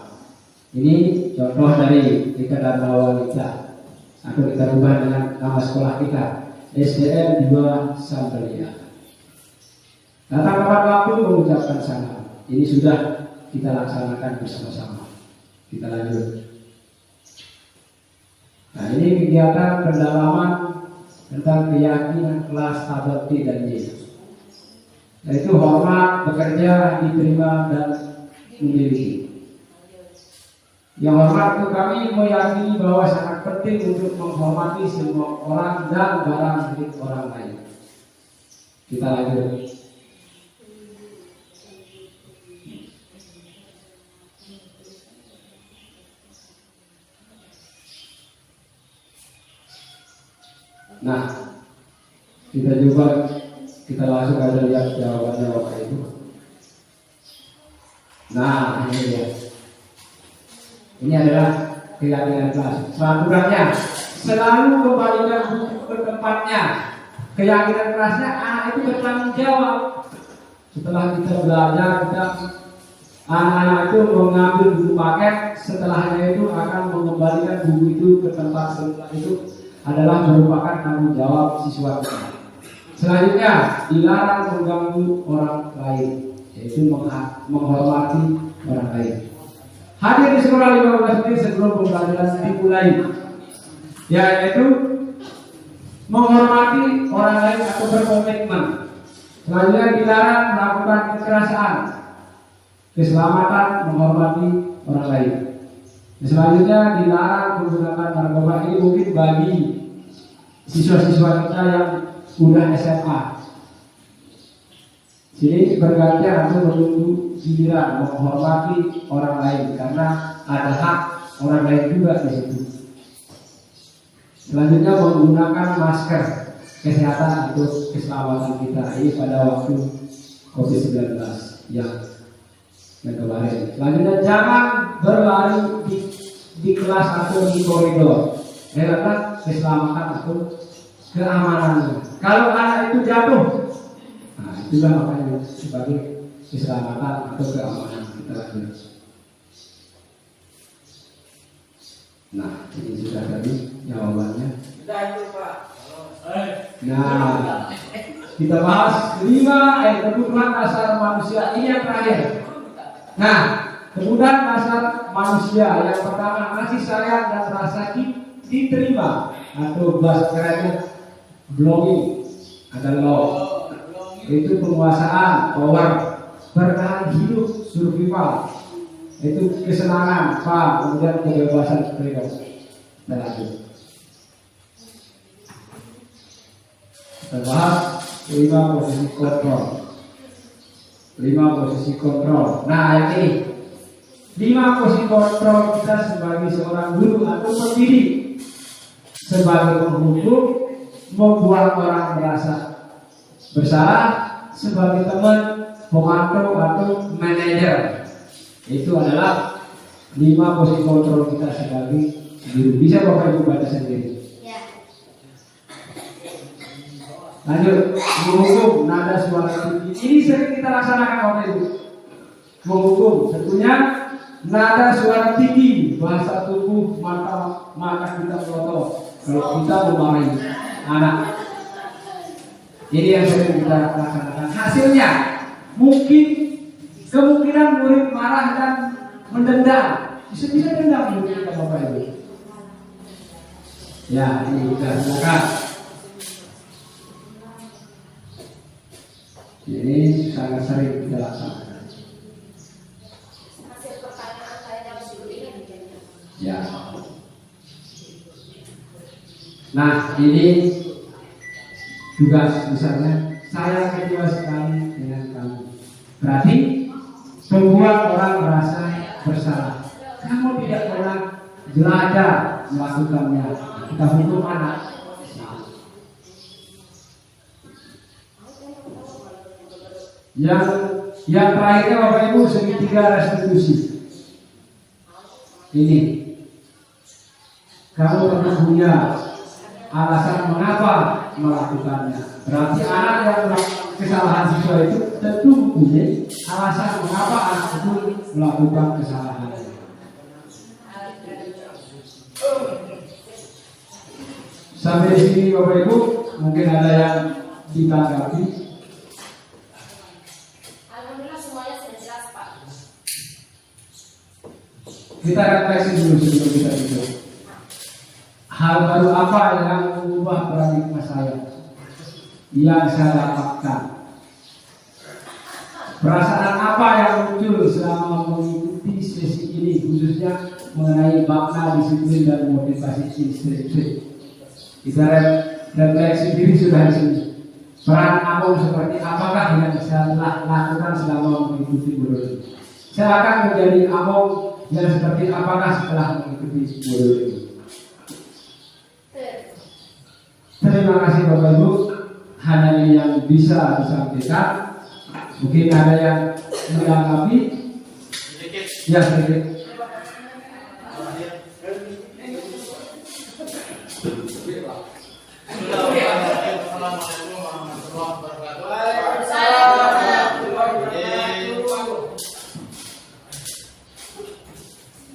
Ini contoh dari kita dan wanita. Atau kita ubah dengan nama sekolah kita, SDN 2 Sambelia. Datang tepat waktu mengucapkan salam. Ini sudah kita laksanakan bersama-sama. Kita lanjut. Nah, ini kegiatan pendalaman tentang keyakinan kelas A, B, dan Y. Yaitu hormat, bekerja, diterima, dan memiliki. Yang hormat itu kami meyakini bahwa sangat penting untuk menghormati semua orang dan barang milik orang lain. Kita lanjut. Nah, kita langsung aja lihat jawabannya Bapak Ibu. Nah, ini dia. Ini adalah keyakinan kelas. Peraturannya selalu kembalikan buku ke tempatnya. Keyakinan kelasnya anak itu bertanggung jawab. Setelah kita belajar, anak-anak itu mengambil buku paket. Setelahnya itu akan mengembalikan buku itu ke tempat semula. Itu adalah merupakan tanggung jawab siswa kita. Selanjutnya, dilarang mengganggu orang lain, yaitu menghormati orang lain. Hadir di sekolah 15 menit sebelum pembelajaran dimulai, yaitu menghormati orang lain atau berkomitmen. Selanjutnya, dilarang melakukan kekerasan. Keselamatan, menghormati orang lain. Selanjutnya, dilarang menggunakan narkoba. Ini mungkin bagi siswa-siswa kita yang udah SMA. Sini bergantian atau menunggu giliran menghormati orang lain karena ada hak orang lain juga di situ. Selanjutnya menggunakan masker kesehatan untuk keselamatan kita ini pada waktu COVID-19 yang kemarin. Selanjutnya jangan berlari di kelas atau di koridor. Karena keselamatan atau keamanannya. Kalau anak itu jatuh, nah itulah makanya sebagai keselamatan atau keamanan kita lagi. Nah, ini sudah tadi jawabannya. Nah, kita bahas 5 kebutuhan dasar manusia. Ini yang terakhir. Nah, kebutuhan dasar manusia yang pertama kasih sayang dan rasa diterima atau bahasa kerennya belonging ada love. Itu penguasaan, power, bertahan hidup, survival. Itu kesenangan, kemudian kebebasan freedom. Dan lanjut. Kita bahas 5 posisi kontrol. 5 posisi kontrol. Nah, yang ini 5 posisi kontrol kita sebagai seorang guru atau pendidik, sebagai penghukum, membuat orang merasa bersalah, sebagai teman, pemantau atau manajer. Itu adalah 5 posisi kontrol kita sebagai guru. Bisa Bapak Ibu baca sendiri. Lanjut, menghukum nada suara tinggi. Ini sering kita laksanakan Bapak Ibu. Menghukum, tentunya nada suara tinggi, bahasa tubuh, mata kita melotot. Kalau kita memarahi anak, ini yang sering kita laksanakan. Hasilnya, kemungkinan murid marah dan mendendam. Bisa dendam murid kita Bapak Ibu. Ya, ini sudah silakan. Ini sangat sering kita laksanakan. Ya. Nah, ini tugas misalnya saya kedua sekali dengan kamu. Berarti membuat orang merasa bersalah. Kamu tidak pernah belajar melakukannya. Kita hukum anak. Yang terakhirnya Bapak Ibu segitiga restitusi. Ini kamu pernah punya alasan mengapa melakukannya. Berarti anak yang melakukan kesalahan siswa itu tentu punya alasan mengapa anak itu melakukan kesalahan. Sampai di sini Bapak Ibu, mungkin ada yang ditanggapi. Kita refleksi dulu sebelum kita tidur. Hal baru apa yang mengubah paradigma saya yang saya dapatkan? Perasaan apa yang muncul selama mengikuti sesi ini, khususnya mengenai makna disiplin dan motivasi intrinsik? Kita refleksi diri sudah di sini. Peran Among seperti apakah yang saya telah lakukan selama mengikuti modul ini? Saya akan menjadi Among yang seperti apakah setelah mengikuti modul ini? Terima kasih Bapak Ibu. Hanya ini yang bisa disampaikan. Mungkin ada yang menanggapi. Ya, sedikit.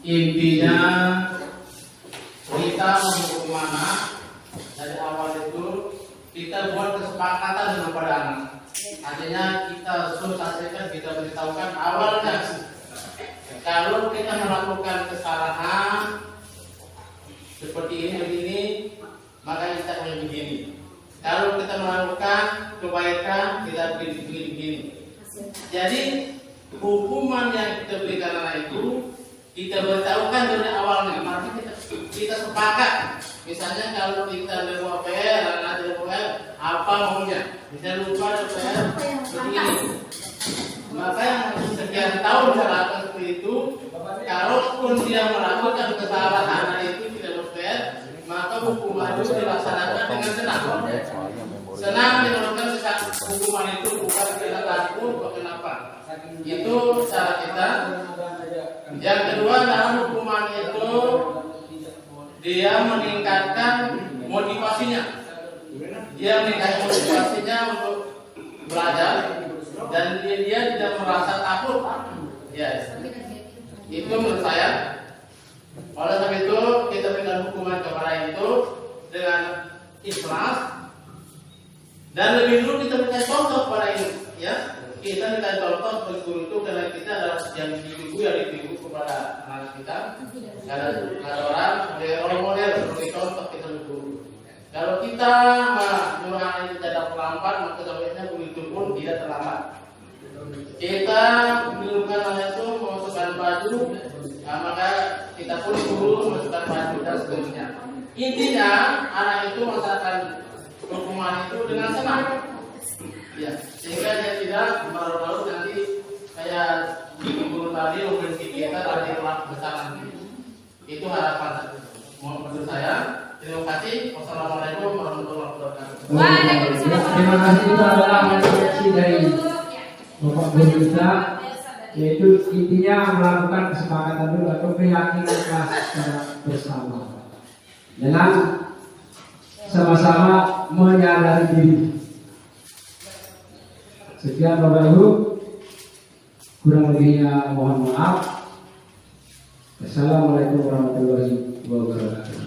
Intinya kita menghukum anak dari awal itu kita buat kesepakatan dengan pada anak. Artinya kita sosialisasikan, kita beritahukan awalnya kalau kita melakukan kesalahan seperti ini begini, maka kita akan begini. Kalau kita melakukan kebaikan, kita begini. Jadi hukuman yang kita berikan anak itu kita beritahukan dari awalnya, maka kita sepakat. Misalnya kalau kita lupa PR, anak lupa PR, apa maunya? Kita lupa PR begini. Maka yang sekian tahun melakukan seperti itu, kalaupun dia melakukan kesalahan anak itu tidak lupa PR, maka hukuman itu dilaksanakan dengan senang. Senang menurunkan hukuman itu bukan karena takut, kenapa? Itu cara kita. Yang kedua dalam hukuman itu dia meningkatkan motivasinya. Dia meningkatkan motivasinya untuk belajar dan dia tidak merasa takut. Ya, itu menurut saya. Oleh sebab itu kita berikan hukuman kepada itu dengan ikhlas dan lebih dulu kita berikan contoh kepada ini, ya. Kita berikan contoh sebagai guru itu karena kita adalah yang ditiru kepada anak kita. Ada orang sebagai role model, sebagai contoh kita guru. Kalau kita menyuruh anak kita tidak terlambat, maka sebaiknya guru itu pun tidak terlambat. Kita menyuruhkan anak itu memasukkan baju, maka kita pun guru memasukkan baju dan sebagainya. Intinya anak itu merasakan hukuman itu dengan senang, ya, sehingga dia tidak malu-malu nanti kayak guru tadi membenci kita dari kelas besar nanti. Itu harapan menurut saya. Terima kasih. Wassalamualaikum warahmatullahi wabarakatuh. Terima kasih. Itu adalah refleksi dari Bapak Guru kita, yaitu intinya melakukan kesepakatan dulu atau keyakinan kelas secara bersama dengan sama-sama menyadari diri. Sekian Bapak Ibu, kurang lebihnya mohon maaf. Assalamualaikum warahmatullahi wabarakatuh.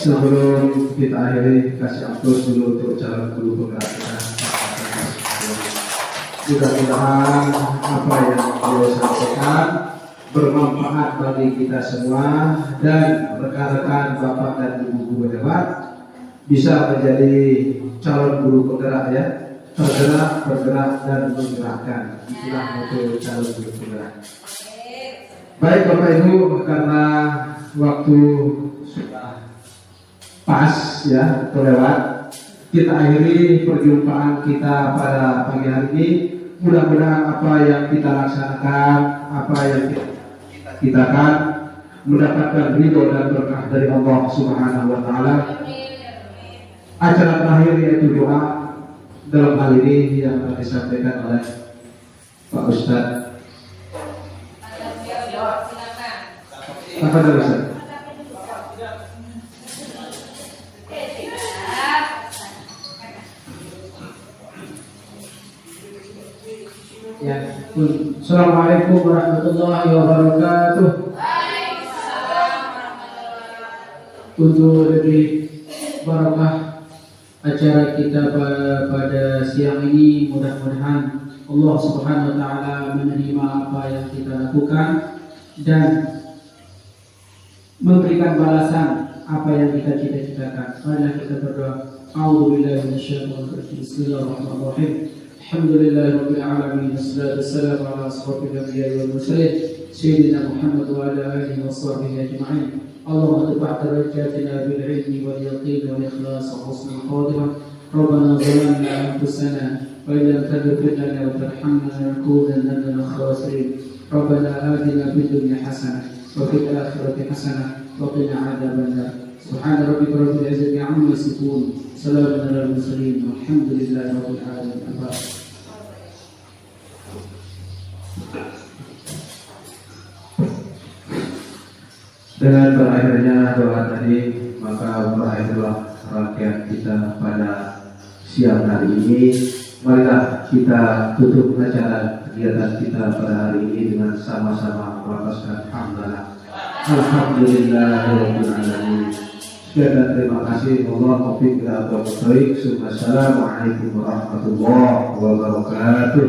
Sebelum kita akhiri, kasih aplaus dulu untuk calon guru penggerak kita. Mudah-mudahan apa yang beliau sampaikan bermanfaat bagi kita semua dan rekan-rekan bapak dan ibu guru hebat bisa menjadi calon guru penggerak, ya, tergerak, bergerak dan menggerakkan. Itulah untuk calon guru penggerak. Baik Bapak Ibu, karena waktu sudah pas, ya, terlewat, kita akhiri perjumpaan kita pada pagi hari ini. Mudah-mudahan apa yang kita laksanakan, apa yang kita akan mendapatkan ridho dan berkah dari Allah Subhanahu wa Ta'ala. Acara terakhir yaitu doa dalam hal ini yang akan disampaikan oleh Pak Ustadz. Apa dari Ustadz? Ya, Assalamualaikum warahmatullahi wabarakatuh. Untuk lebih barakah acara kita pada siang ini, mudah-mudahan Allah Subhanahu wa Ta'ala menerima apa yang kita lakukan dan memberikan balasan apa yang kita cita-citakan. Marilah kita berdoa. A'udzubillahi minasyaitonir rajim. Bismillahirrahmanirrahim. Alhamdulillahirabbil alamin. Wassalatu wassalamu ala asyrofil anbiya'i wal mursalin sayyidina Muhammad wa ala alihi washabbihi ajma'in. Allahumma tub'at darajatina bil ilmi wal yaqin wal ikhlas wa husnul khatimah. Rabbana zalamna anfusana wa in lam taghfir lana wa tarhamna lanakunanna minal khasirin. Rabbana atina fid dunya hasanah wa fil akhirati hasanah wa qina adzaban nar. Subhana rabbika rabbil izzati amma yasifun. Salamun alal mursalin. Walhamdulillahi rabbil alamin. Dengan berakhirnya doa tadi, maka berakhirlah rangkaian kita pada siang hari ini. Marilah kita tutup acara kegiatan kita pada hari ini dengan sama-sama melafazkan hamdalah. Alhamdulillahirabbil alamin. Sekian dan terima kasih. Allah taufiq wa hidayah. Assalamualaikum warahmatullahi wabarakatuh.